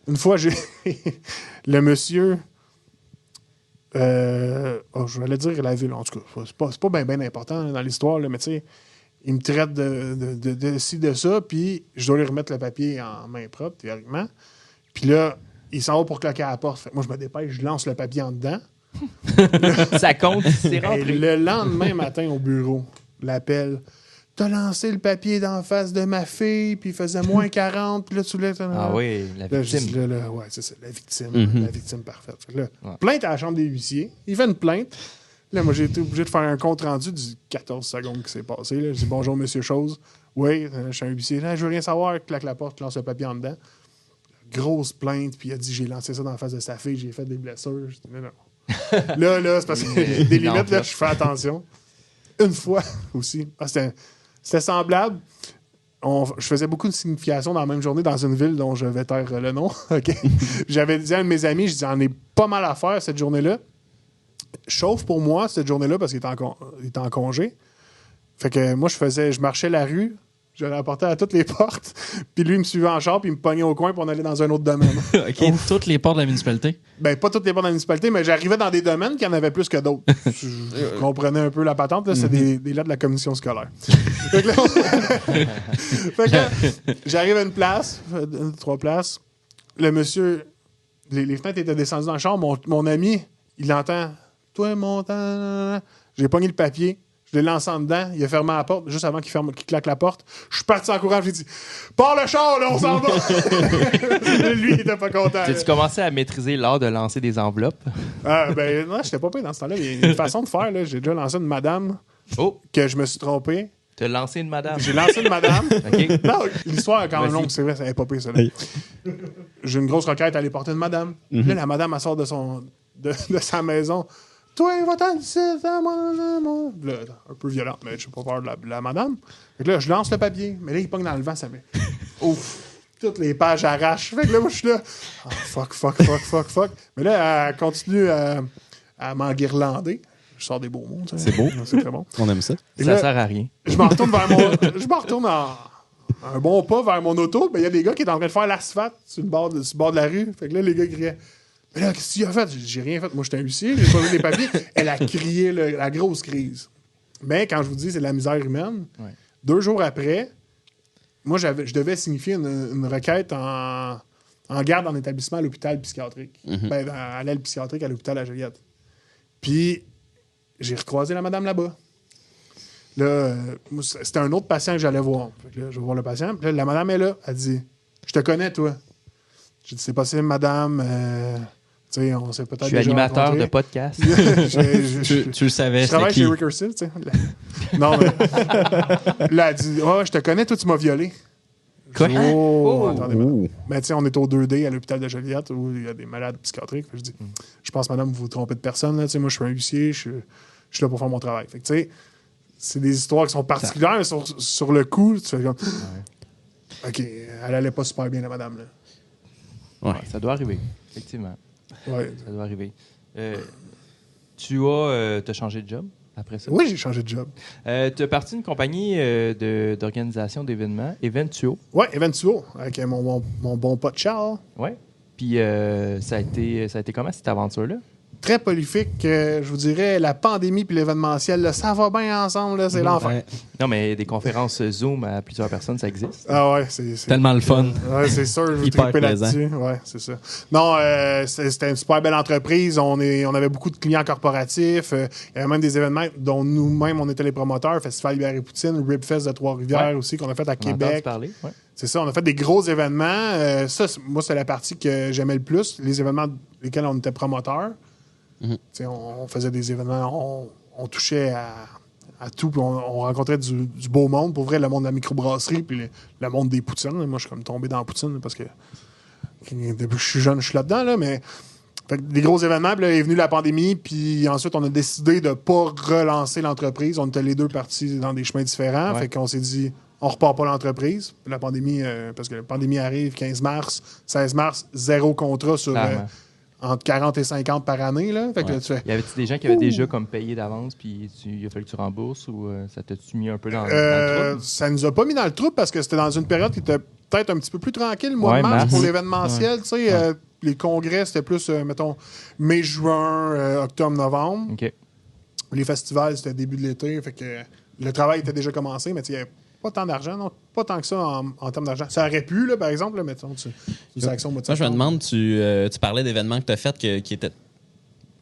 Une fois, j'ai... le monsieur... je vais dire la ville, en tout cas. C'est pas bien important là, dans l'histoire, là, mais tu sais, il me traite de ci, de ça, puis je dois lui remettre le papier en main propre, théoriquement. Puis là, il s'en va pour claquer à la porte. Fait que moi, je me dépêche, je lance le papier en dedans. Ça compte, c'est rentré. Et le lendemain matin au bureau, l'appel... T'as lancé le papier d'en face de ma fille, puis il faisait moins 40, puis là, tu l'as... Ah oui, la victime. Ouais, c'est ça, la victime. La victime parfaite. Là, plainte à la chambre des huissiers. Il fait une plainte. Là, moi, j'ai été obligé de faire un compte-rendu du 14 secondes qui s'est passé. Là. Je dis, bonjour, monsieur Chose. Oui, je suis un huissier. Là, je veux rien savoir. Claque la porte, lance le papier en dedans. Grosse plainte, puis il a dit, j'ai lancé ça dans la face de sa fille, j'ai fait des blessures. Je dis, non. là, c'est parce que des limites, là, je fais attention. Une fois aussi. C'était semblable. Je faisais beaucoup de significations dans la même journée dans une ville dont je vais taire le nom. Okay? J'avais dit à un de mes amis, je dis, j'en ai pas mal à faire cette journée-là. Sauf pour moi, cette journée-là, parce qu'il était en congé. Fait que moi, je marchais la rue, je l'apportais à toutes les portes, puis lui, il me suivait en char, puis il me pognait au coin pour on allait dans un autre domaine. OK, toutes les portes de la municipalité? Ben, pas toutes les portes de la municipalité, mais j'arrivais dans des domaines qui en avaient plus que d'autres. Je comprenais un peu la patente, là, c'est des lettres de la commission scolaire. Fait que là, j'arrive à une place, 3 places, le monsieur, les fenêtres étaient descendues dans le char, mon ami, il entend, toi, montant, j'ai pogné le papier, Je l'ai lancé en dedans. Il a fermé la porte juste avant qu'il claque la porte. Je suis parti en courant. J'ai dit pars le char, là, on s'en va. Lui, il était pas content. As-tu commencé à maîtriser l'art de lancer des enveloppes? Ben, non, j'étais pas payé dans ce temps-là. Il y a une façon de faire. Là. J'ai déjà lancé une madame que je me suis trompé. T'as lancé une madame? J'ai lancé une madame. OK. Non, l'histoire est quand même Vas-y. longue, c'est vrai, ça n'avait pas payé ça. Là. J'ai une grosse requête à aller porter une madame. Là, la madame, elle sort de sa maison. Toi, va-t'en ici, là, un peu violente, mais je n'ai pas peur de la madame. Fait que là, je lance le papier, mais là, il pogne dans le vent, ça met. Ouf! Toutes les pages arrachent. Fait que là, moi, je suis là. Oh, fuck. Mais là, elle continue à m'enguirlander. Je sors des beaux mots. Tu sais. C'est beau. C'est très bon. On aime ça. Et Ça là, sert à rien. je me retourne un bon pas vers mon auto. Ben, il y a des gars qui étaient en train de faire l'asphalte sur le bord de la rue. Fait que là, les gars criaient. Mais là, qu'est-ce que tu as fait? J'ai rien fait. Moi, j'étais un huissier. J'ai pas vu les papiers. Elle a crié la grosse crise. Mais quand je vous dis c'est de la misère humaine, 2 jours après, moi, je devais signifier une requête en garde en établissement à l'hôpital psychiatrique. Ben, à l'aile psychiatrique à l'hôpital à Joliette. Puis, j'ai recroisé la madame là-bas. Là, c'était un autre patient que j'allais voir. Fait que là, je vais voir le patient. Puis là, la madame est là. Elle dit je te connais, toi. J'ai dit c'est possible, madame. Tu sais, on s'est peut-être. Je suis déjà animateur rencontrés. de podcast. Tu le savais, Je c'était travaille qui? chez Recursive, tu sais. Non, mais. Là, elle dit je te connais, toi, tu m'as violé. Quoi? Attendez, madame. Mais tu sais, on est au 2D à l'hôpital de Joliette où il y a des malades psychiatriques. Fait que je dis je pense, madame, vous vous trompez de personne. Là. Tu sais, moi, je suis un huissier, je suis là pour faire mon travail. Fait que, tu sais, c'est des histoires qui sont particulières, mais sur le coup, tu fais comme. OK, elle allait pas super bien, la madame. Là. Ouais, ça doit arriver, effectivement. Ouais. Ça doit arriver. Tu as changé de job après ça? Oui, j'ai changé de job. Tu as parti d'une compagnie d'organisation d'événements, Eventuo. Ouais, Eventuo, avec mon bon pote Charles. Ouais. Puis ça a été comment cette aventure-là? Très prolifique, je vous dirais, la pandémie puis l'événementiel, là, ça va bien ensemble, là, c'est l'enfer. Ouais. Non, mais des conférences Zoom à plusieurs personnes, ça existe. Ah ouais, c'est Tellement le fun. Ouais, c'est sûr, je vous Hyper triper plaisant. là-dessus. Ouais, c'est ça. Non, c'était une super belle entreprise. On avait beaucoup de clients corporatifs. Il y avait même des événements dont nous-mêmes, on était les promoteurs. Festival Bière et Poutine, Ribfest de Trois-Rivières Ouais. aussi, qu'on a fait à On a entendu Québec. parler. Ouais. C'est ça, on a fait des gros événements. Moi, c'est la partie que j'aimais le plus, les événements lesquels on était promoteurs. Tu sais, on faisait des événements, on touchait à tout, puis on rencontrait du beau monde. Pour vrai, le monde de la microbrasserie, puis le monde des poutines. Moi, je suis comme tombé dans la poutine parce que depuis que je suis jeune, je suis là-dedans, là, mais fait que des gros événements, puis là, est venue la pandémie, puis ensuite, on a décidé de ne pas relancer l'entreprise. On était les deux partis dans des chemins différents, Ouais. fait qu'on s'est dit, on repart pas l'entreprise. La pandémie, parce que la pandémie arrive 15 mars, 16 mars, 0 contrat sur Clairement. entre 40 et 50 par année. Là. Fait que là, tu fais, Y avait-tu des gens qui avaient déjà comme payé d'avance, puis il a fallu que tu rembourses, ou ça t'a-tu mis un peu dans le trouble? ça nous a pas mis dans le trou parce que c'était dans une période qui était peut-être un petit peu plus tranquille, le mois Ouais, de mars, mars. pour l'événementiel. Tu sais, les congrès, c'était plus, mettons, mai, juin, octobre, novembre. OK. Les festivals, c'était début de l'été. Fait que le travail était déjà commencé, mais tu sais, il n'y avait pas tant d'argent, non, pas tant que ça en termes d'argent. Ça aurait pu, là, par exemple, là, mettons, une action Moi, je me demande, tu parlais d'événements que tu as fait qui étaient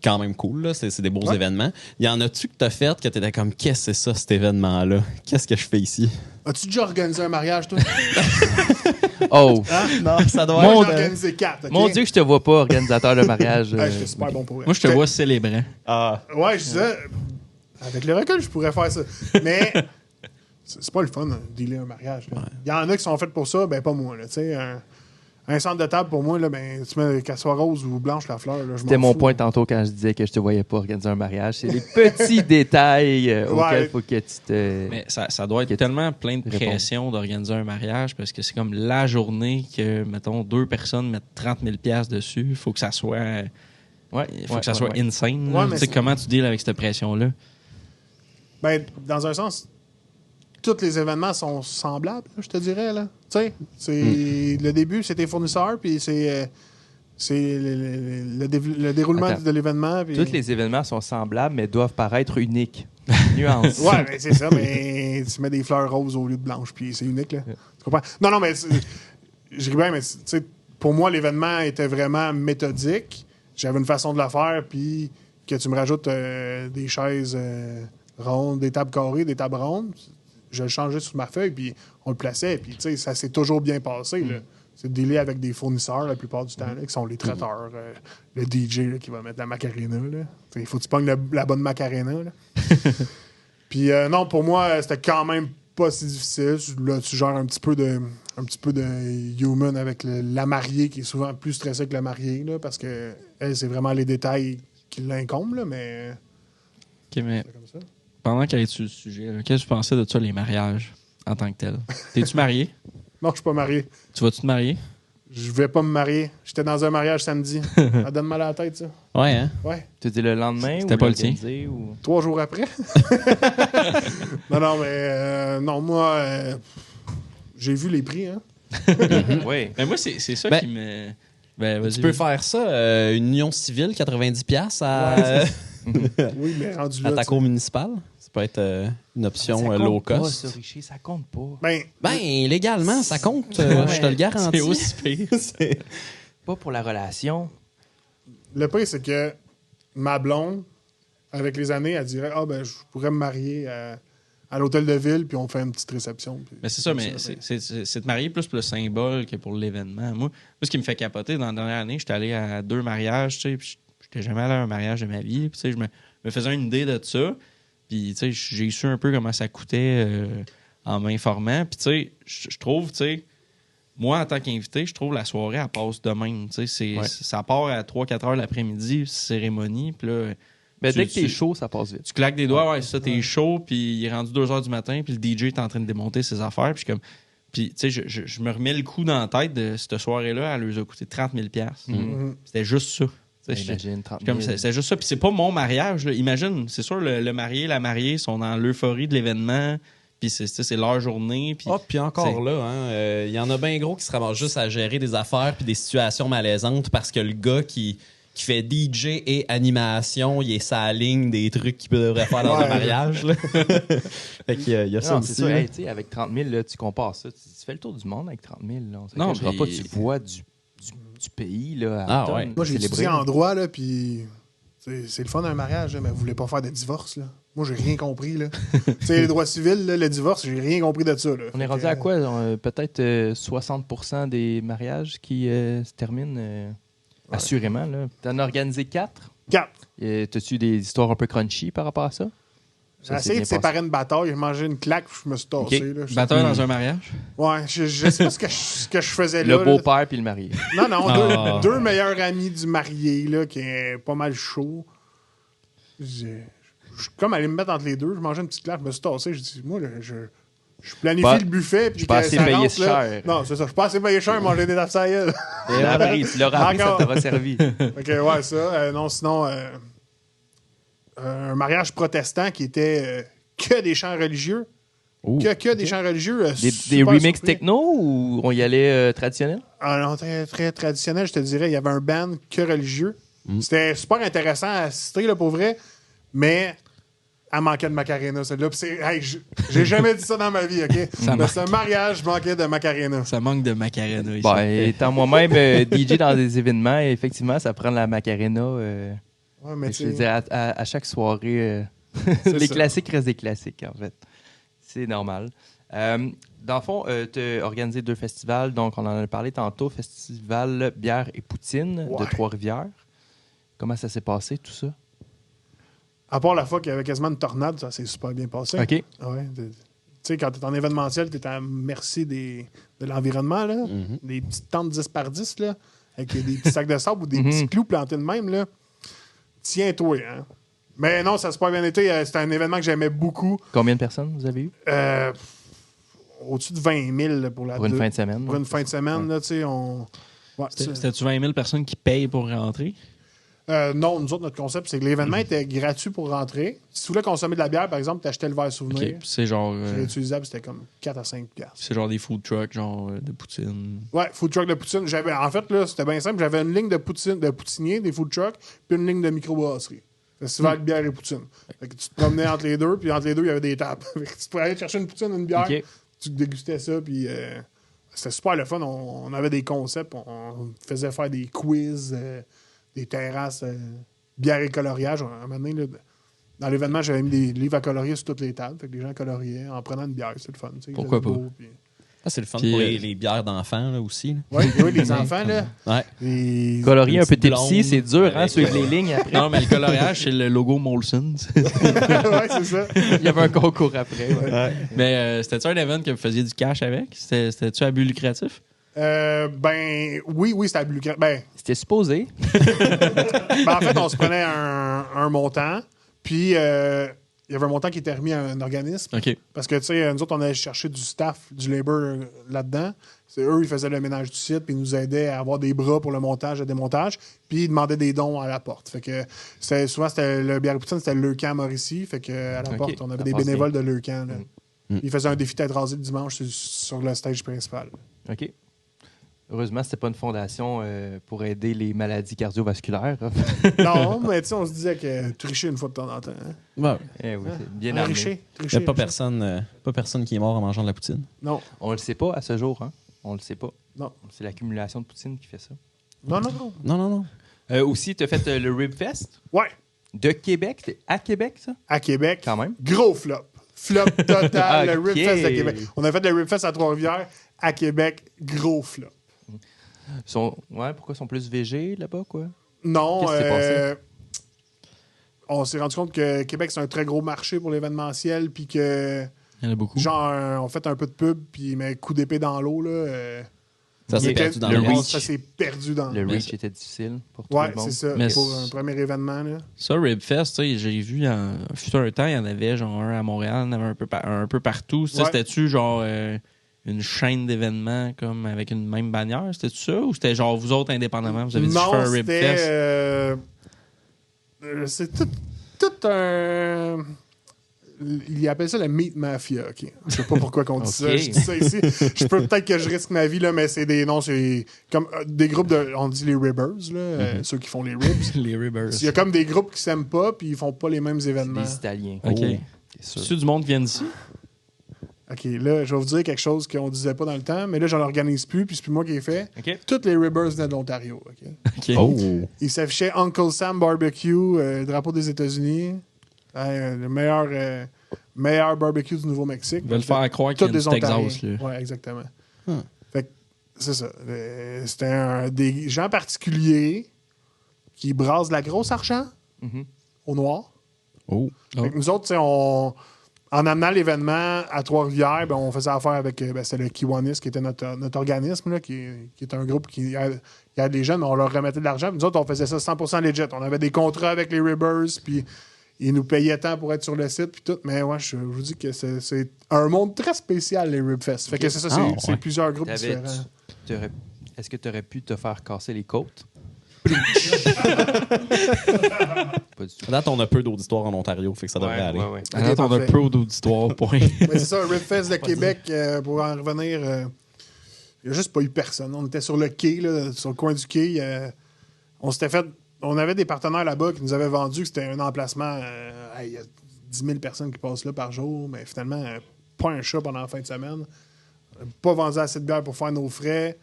quand même cool, là. C'est des beaux Ouais. événements. Il y en a-tu que tu as fait que tu étais comme, qu'est-ce que c'est ça, cet événement-là? Qu'est-ce que je fais ici? As-tu déjà organisé un mariage, toi? Oh! Non, ça doit Moi, Mon j'en ai organisé 4. Mon Dieu, que je te vois pas organisateur de mariage. J'étais super bon pour elle. Moi, je te vois célébrant. Ouais, je disais, avec le recul, je pourrais faire ça. Mais c'est pas le fun, dealer un mariage. là. Il y en a qui sont faits pour ça, ben pas moi. Là. Tu sais, un centre de table, pour moi, là, ben, tu mets qu'elle soit rose ou blanche la fleur. Là, C'était mon point tantôt quand je disais que je te voyais pas organiser un mariage. C'est les petits détails auxquels il faut que tu te... Mais ça doit être tellement plein de Réponds. pression d'organiser un mariage parce que c'est comme la journée que, mettons, 2 personnes mettent 30 000 $ dessus. Il faut que ça soit, Ouais, soit insane. Ouais, là. mais Tu sais, c'est- comment tu deals avec cette pression-là? Ben, dans un sens, tous les événements sont semblables, là, je te dirais. Là. Tu sais, c'est le début, c'est tes fournisseurs, puis c'est le déroulement Attends. de l'événement. Puis... Tous les événements sont semblables, mais doivent paraître uniques. Nuance. Ouais, mais c'est ça, mais tu mets des fleurs roses au lieu de blanches, puis c'est unique, là. Tu comprends? Non, mais je ris bien, mais tu sais, pour moi, l'événement était vraiment méthodique. J'avais une façon de le faire, puis que tu me rajoutes des chaises rondes, des tables carrées, des tables rondes. Je le changeais sur ma feuille, puis on le plaçait. Puis, tu sais, ça s'est toujours bien passé. Là. C'est de dealer avec des fournisseurs la plupart du temps, là, qui sont les traiteurs. Le DJ là, qui va mettre la Macarena. Il faut que tu pognes la bonne Macarena. Puis, non, pour moi, c'était quand même pas si difficile. Là, tu gères un petit peu de human avec la mariée, qui est souvent plus stressée que le marié, là, parce que elle, c'est vraiment les détails qui l'incombent, là, mais... OK, mais C'est comme ça. pendant qu'elle est sur le sujet, là, qu'est-ce que tu pensais de ça, les mariages, en tant que tel? T'es-tu marié? Non, je suis pas marié. Tu vas-tu te marier? Je vais pas me marier. J'étais dans un mariage samedi. Ça donne mal à la tête, ça. Ouais, hein? Ouais. Tu dis le lendemain C'était ou pas le tien? l'organiser, ou... 3 jours après. non, mais... non, moi... j'ai vu les prix, hein. Oui. Mais moi, c'est ça Ben, qui me... Ben, vas-y. Tu peux faire ça, une union civile, 90$ à, Oui, mais rendu à là... ta tu sais. cour municipale. Ça peut être une option Ça low compte pas, cost. ça, Richie, ça compte pas. Ben, Ben, légalement, ça compte. Ouais. Je te le garantis. C'est aussi pire. Pas pour la relation. le pire, c'est que ma blonde, avec les années, elle dirait « Ah, ben, je pourrais me marier à l'hôtel de ville, puis on fait une petite réception. » Mais c'est ça, mais c'est te marier plus pour le symbole que pour l'événement. Moi, ce qui me fait capoter, dans la dernière année, j'étais allé à 2 mariages, tu sais, puis j'étais jamais allé à un mariage de ma vie. Puis, tu sais, je me faisais une idée de ça. Puis, tu sais, j'ai su un peu comment ça coûtait en m'informant. Puis, tu sais, je trouve, tu sais, moi, en tant qu'invité, je trouve la soirée, elle passe de même. Tu sais, ça part à 3-4 heures l'après-midi, cérémonie. Puis là, Ben, tu- dès que t'es tu- chaud, ça passe vite. tu claques des doigts, ouais, ça, t'es chaud, puis il est rendu 2 heures du matin, puis le DJ est en train de démonter ses affaires, puis tu sais, je me remets le coup dans la tête de cette soirée-là, elle leur a coûté 30 000 Mhm. C'était juste ça. Tu sais, Imagine, 30 comme 000. c'est juste ça, puis c'est pas mon mariage, là. Imagine, c'est sûr, le marié, la mariée sont dans l'euphorie de l'événement, puis c'est leur journée, puis... Ah, puis encore c'est- là, hein, il y en a bien gros qui se ramassent juste à gérer des affaires puis des situations malaisantes parce que le gars qui fait DJ et animation, il est sa ligne des trucs qu'il devrait faire dans un mariage. Là. Fait qu'il y a ça Non, aussi. c'est ça. là. Hey, tu sais, avec 30 000, là, tu compares ça. Tu fais le tour du monde avec 30 000. Là. On se Non, cachera puis- pas, tu vois du pays là, à Ah, tonnes ouais. Moi, j'ai célébrer. étudié en droit, là, puis c'est le fun d'un mariage, là, mais vous voulez pas faire de divorce, là. Moi, j'ai rien compris, là. Tu sais, les droits civils, là, le divorce, j'ai rien compris de ça, là. On est Fait rendu que, à quoi? Peut-être 60% des mariages qui se terminent assurément. Là. T'en as organisé 4. 4. T'as-tu des histoires un peu crunchy par rapport à ça? J'ai Ça, c'est essayé bien de séparer une bataille, j'ai mangé une claque, puis je me suis tassé, Ok. là. Batteur dans un mariage? Ouais, je sais pas ce que je faisais là. Le beau-père puis le marié. Là. Non, Ah. deux meilleurs amis du marié, là, qui est pas mal chaud. Je suis comme allé me mettre entre les deux, je mangeais une petite claque, je me suis tassé, je dis, moi, là, je planifie Pas- le buffet, puis je suis pas que assez ça payé rentre, là. cher. Non, c'est ça, je suis pas assez payé cher, manger des tafs à la gueule. Tu l'as appris, tu l'auras appris, ça Encore. t'aura servi. Ok, ouais, ça. Non, sinon, un mariage protestant qui était que des chants religieux. Que des chants religieux. Des super remix surpris. techno ou on y allait traditionnel? Ah non, très, très traditionnel, je te dirais. Il y avait un band que religieux. C'était super intéressant à assister, là, pour vrai. Mais elle manquait de Macarena, celle-là. Puis hey, j'ai jamais dit ça dans ma vie, OK? Mais c'est un mariage, je manquais de Macarena. Ça manque de Macarena ici. Bon, étant moi-même DJ dans des événements, effectivement, ça prend la Macarena. Ouais, mais Je veux dire, à chaque soirée, C'est les ça. classiques restent des classiques, en fait. C'est normal. Dans le fond, tu as organisé 2 festivals. Donc, on en a parlé tantôt. Festival Bière et Poutine de Ouais. Trois-Rivières. Comment ça s'est passé, tout ça? à part la fois qu'il y avait quasiment une tornade, ça s'est super bien passé. OK. Ouais, tu sais, quand tu es en événementiel, tu es à merci de l'environnement, là. Des petites tentes 10 par 10, là, avec des petits sacs de sable ou des petits clous plantés de même, là. Tiens-toi, hein. Mais non, ça s'est pas bien été. C'était un événement que j'aimais beaucoup. Combien de personnes vous avez eu Au-dessus de 20 000 là, pour la pour une deux- fin de semaine? Pour une fin de semaine, là, tu sais, on... Ouais, C'était-tu 20 000 personnes qui payent pour rentrer? non, nous autres, notre concept, c'est que l'événement était gratuit pour rentrer. Si tu voulais consommer de la bière, par exemple, tu achetais le verre OK. souvenir. Puis c'est genre, C'est réutilisable, c'était comme 4 à 5 piastres. c'est genre des food trucks, genre de poutine. Ouais, food truck de poutine. En fait, là, c'était bien simple. J'avais une ligne de poutine, de poutinier, des food trucks, puis une ligne de microbrasserie. Festival de bière et poutine. Fait que tu te promenais entre les deux, puis entre les deux, il y avait des tables. Fait que tu pourrais aller chercher une poutine, une bière, OK. tu dégustais ça, puis c'était super le fun. On avait des concepts, on faisait faire des quiz, des terrasses, bière et coloriage. À un moment donné, là, Dans l'événement, j'avais mis des livres à colorier sur toutes les tables. Fait que les gens coloriaient en prenant une bière. C'est le fun. Tu sais, Pourquoi il faisait pas? beau, puis- Ah, c'est le fun Puis, pour les bières d'enfants là, aussi. Là. Oui, les enfants, là. Ouais. les- Colorier un peu petites tipsy, blondes c'est dur, hein, avec- suivre les lignes après. Non, mais le coloriage, c'est le logo Molson. ouais, c'est ça. Il y avait un concours après. ouais. Mais c'était-tu un event que vous faisiez du cash avec? C'était-tu à but lucratif? Oui, c'était à but lucratif. C'était supposé. En fait, on se prenait un montant, puis il y avait un montant qui était remis à un organisme. OK. Parce que, tu sais, nous autres, on allait chercher du staff, du labor là-dedans. C'est eux, ils faisaient le ménage du site, puis ils nous aidaient à avoir des bras pour le montage et le démontage, puis ils demandaient des dons à la porte. Fait que souvent, c'était le bière poutine, c'était le Leucan Mauricie. Fait que à la OK. porte, on avait Ça des passe bénévoles de Leucan. Là. Mm. Ils faisaient un défi tête rasée le dimanche sur le stage principal. OK. Heureusement, c'était pas une fondation pour aider les maladies cardiovasculaires. Non, mais tu sais, on se disait que tricher une fois de temps en temps. Hein? Ouais. Eh oui, c'est bien armé. Tricher. Il n'y a pas personne qui est mort en mangeant de la poutine. Non. On le sait pas à ce jour, hein? On le sait pas. Non. C'est l'accumulation de poutine qui fait ça. Non. Non. Aussi, tu as fait le Rib Fest Ouais, de Québec. C'était à Québec, ça? à Québec. Quand même. Gros flop. Flop total, le Ok. Rib Fest de Québec. On a fait le Rib Fest à Trois-Rivières. À Québec, gros flop. Pourquoi ils sont plus végés là-bas, quoi? Non, Qu'est-ce qui s'est passé? on s'est rendu compte que Québec, c'est un très gros marché pour l'événementiel, puis que, Il y en a beaucoup. genre, on fait un peu de pub, puis mais coup d'épée dans l'eau, là. Ça s'est il perdu dans était- le reach. Ça s'est perdu dans Le le reach était difficile pour tout Ouais, le monde. c'est ça. Mais pour c'est- un premier événement, là. Ça, Ribfest, tu sais, j'ai vu, fut un temps, il y en avait genre un à Montréal, il y en avait un peu partout. Ça, Ouais. c'était-tu genre une chaîne d'événements comme avec une même bannière? C'était-tu ça? Ou c'était genre vous autres indépendamment? Vous avez dit je fais Non, un c'était... Ribfest? c'est tout un... Il appelle ça la Meat Mafia. OK. Je sais pas pourquoi qu'on dit ça. OK. Je dis ça ici. Je peux peut-être que je risque ma vie, là, mais c'est des noms, c'est comme des groupes de... On dit les Ribbers, là, ceux qui font les ribs. Les Ribbers. Il y a comme des groupes qui s'aiment pas puis ils font pas les mêmes événements. Des Italiens. OK. Oh, c'est sûr. C'est du monde qui vient d'ici? OK, là, je vais vous dire quelque chose qu'on disait pas dans le temps, mais là, je l'organise plus, puis c'est plus moi qui ai fait. OK. Toutes les Ribbers venaient de l'Ontario. OK? OK. Oh. Ils s'affichaient Uncle Sam Barbecue, drapeau des États-Unis. Le meilleur barbecue du Nouveau-Mexique. Ils veulent faire croire qu'il y Tous a des du Texas. Ontariens. Là. Oui, exactement. Fait que c'est ça. C'était des gens particuliers qui brassent de la grosse argent Mhm. au noir. Oh. Fait que nous autres, tu sais, en amenant l'événement à Trois-Rivières, ben, on faisait affaire avec c'est le Kiwanis, qui était notre organisme, là, qui est un groupe qui aide les jeunes, on leur remettait de l'argent. Puis nous autres, on faisait ça 100% legit. On avait des contrats avec les Ribbers, puis ils nous payaient tant pour être sur le site, puis tout. Mais ouais, je vous dis que c'est un monde très spécial, les Ribfest. Fait que c'est ça, c'est ouais. plusieurs groupes T'avais- différents. Est-ce que tu aurais pu te faire casser les côtes? Pas du tout. À date, on a peu d'auditoire en Ontario, fait que ça devrait aller. Ouais. À date, on a parfait. peu d'auditoire, point. Mais c'est ça, Ribfest de Québec, pour en revenir, il n'y a juste pas eu personne. On était sur le quai, là, sur le coin du quai. On avait des partenaires là-bas qui nous avaient vendu que c'était un emplacement. Il y a 10 000 personnes qui passent là par jour, mais finalement, pas un chat pendant la fin de semaine. Pas vendu assez de bière pour faire nos frais.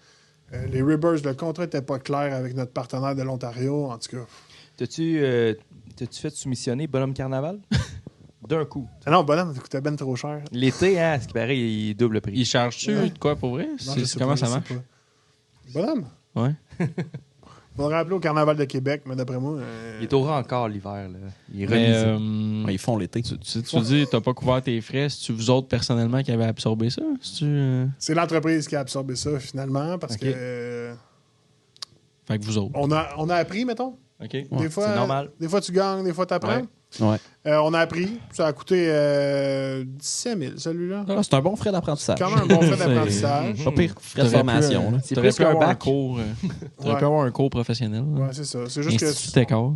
Les Ribbers, le contrat n'était pas clair avec notre partenaire de l'Ontario. En tout cas, T'as-tu fait soumissionner Bonhomme Carnaval? D'un coup. ah non, bonhomme, ça coûtait ben trop cher. L'été, hein, ce qui paraît, il double le prix. Ils chargent-tu Ouais. de quoi pour vrai? Non, je sais Comment pas, ça je sais marche? pas. Bonhomme? Ouais. On va rappeler au Carnaval de Québec, mais d'après moi. Il est au rang encore l'hiver. Là. Il est Mais, remisé. Ouais, ils font l'été. tu dis, t'as pas couvert tes frais. C'est-tu vous autres personnellement qui avez absorbé ça? C'est l'entreprise qui a absorbé ça finalement parce Ok. que Fait que vous autres. on a appris, mettons. OK. Des fois, c'est normal. Des fois, tu gagnes, des fois, tu apprends. Ouais. On a appris. Ça a coûté 17 000, celui-là. Ah, c'est un bon frais d'apprentissage. Quand même un bon frais C'est- d'apprentissage. Pas pire frais de T'aurais formation. pu, là. C'est t'aurais plus pu qu'un avoir un bac. cours. T'aurais Ouais. pu avoir un cours professionnel. là. Ouais, c'est ça. C'est juste Institut que Técor.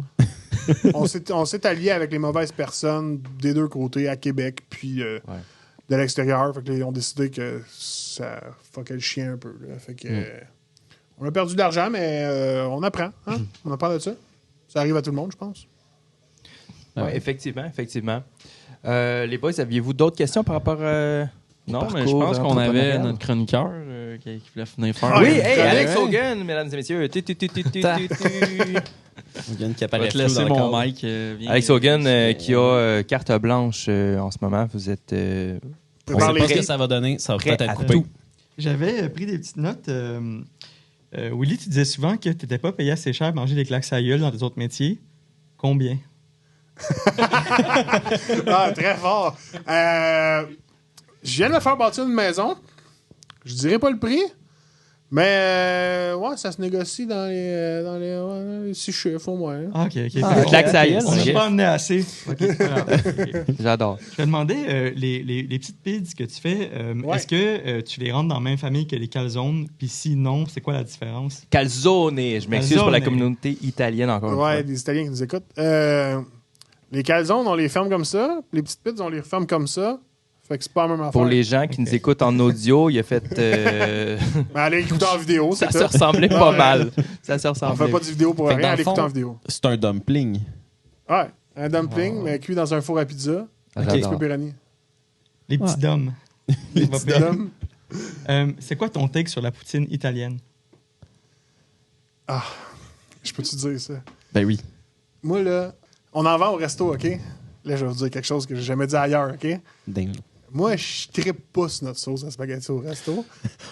on s'est allié avec les mauvaises personnes des deux côtés, à Québec, puis de l'extérieur. Fait que là, ils ont décidé que ça fuckait le chien un peu. Là. Fait que on a perdu de l'argent, mais on apprend. Hein? On apprend de ça. Ça arrive à tout le monde, je pense. Ouais, effectivement. Les boys, aviez-vous d'autres questions par rapport Non, mais je parcours pense qu'on avait entrepreneurial? notre chroniqueur qui voulait venir faire. Ah, Oui, Ouais, hey, chronique. Alex Hogan, mesdames et messieurs. Hogan qui Je apparaît vais te flou laisser dans le mon cadre. mic. Viens. Alex Hogan, qui a carte blanche en ce moment, vous êtes On Prépare sait les pas ce que riz. ça va donner. Ça va prêts peut-être à être coupé. tout. J'avais pris des petites notes. Willy, tu disais souvent que tu n'étais pas payé assez cher à manger des claques à gueule dans tes autres métiers. Combien? Ah, très fort. Je viens de me faire bâtir une maison. Je dirais pas le prix, mais ouais, ça se négocie dans les 6 chiffres au moins. Ah, OK. Des claques à gueule, On n'a ok. pas amené assez. OK, c'est pas grave. OK. J'adore. Je te demandais, les petites pizzas que tu fais, Ouais. est-ce que tu les rentres dans la même famille que les calzones? Puis si non, c'est quoi la différence? Calzone. Je m'excuse pour la Calzone. communauté italienne encore une Ouais, fois. des Italiens qui nous écoutent. Les calzones, on les ferme comme ça. Les petites pizzas, on les referme comme ça. Fait que c'est pas la même affaire. Pour les gens qui nous écoutent en audio, il a fait... Mais allez écouter en vidéo, ça c'est se tout. ressemblait Ouais. pas mal. Ça se On ressemblait. fait pas de vidéo pour Fait que rien, dans allez le fond- écouter en vidéo. C'est un dumpling. Ouais, un dumpling, mais cuit dans un four à pizza. Ah, Avec j'adore. du pepperoni. Les petits dômes. Les petits dom. C'est quoi ton take sur la poutine italienne? Je peux-tu te dire ça? Ben oui. Moi, là, on en vend au resto, OK? Là, je vais vous dire quelque chose que j'ai jamais dit ailleurs, OK? Dingue. Moi, je trippe pas sur notre sauce à spaghetti au resto.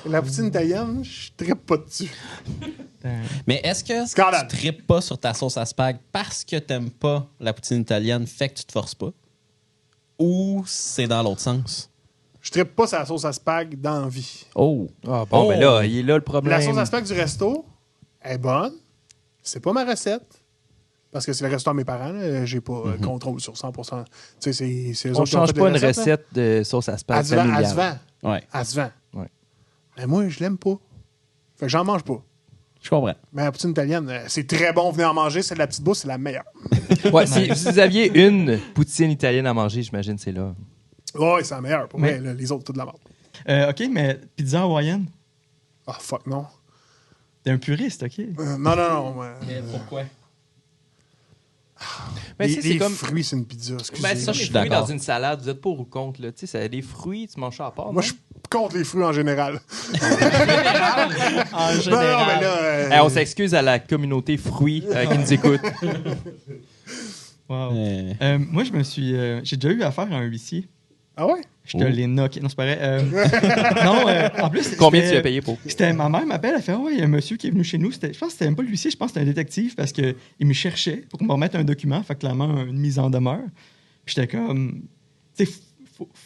La poutine italienne, je trippe pas dessus. Mais est-ce que Scandale. tu tripes pas sur ta sauce à spag parce que t'aimes pas la poutine italienne, fait que tu te forces pas? Ou c'est dans l'autre sens? Je trippe pas sur la sauce à spag dans la vie. Oh! Ah, bon, ben là, il est là le problème. La sauce à spag du resto est bonne. C'est pas ma recette. Parce que c'est le resto de mes parents. Là. J'ai pas contrôle sur 100%. Tu sais, c'est eux On autres qui ont change fait pas les une recettes, là. recette de sauce à spag Elle se vend. Elle se familiale. vend. Ouais, Elle se vend. Ouais. Mais moi, je l'aime pas. Fait que j'en mange pas. je comprends. Mais la poutine italienne, c'est très bon. Venez en manger. C'est de la petite bouffe. C'est la meilleure. Ouais, si vous aviez une poutine italienne à manger, j'imagine c'est là. Ouais, c'est la meilleure. Pour Mais- vrai, là, les autres, tout de la merde. OK, mais pizza hawaïenne? Ah, fuck, non. T'es un puriste, OK? Non. Pourquoi? Mais les tu sais, c'est comme... fruits, c'est une pizza. Excusez. Ben, c'est comme je les suis fruits dans d'accord. une salade. Vous êtes pour ou contre, là? Tu sais, ça a des fruits, tu manges ça à part, Moi, non? je suis contre les fruits en général. En Non, mais là... On s'excuse à la communauté fruits qui nous écoute. Wow. Moi, je me suis... j'ai déjà eu affaire à un huissier. Ah ouais? Je te l'ai knocké. Non, c'est pas vrai. Non, en plus... Combien tu c'était- as payé pour? C'était ma mère m'appelle, elle fait il y a un monsieur qui est venu chez nous. Je pense que c'était même pas l'huissier, je pense que c'était un détective parce qu'il me cherchait pour me remettre un document, fait clairement une mise en demeure. Puis j'étais comme tu sais,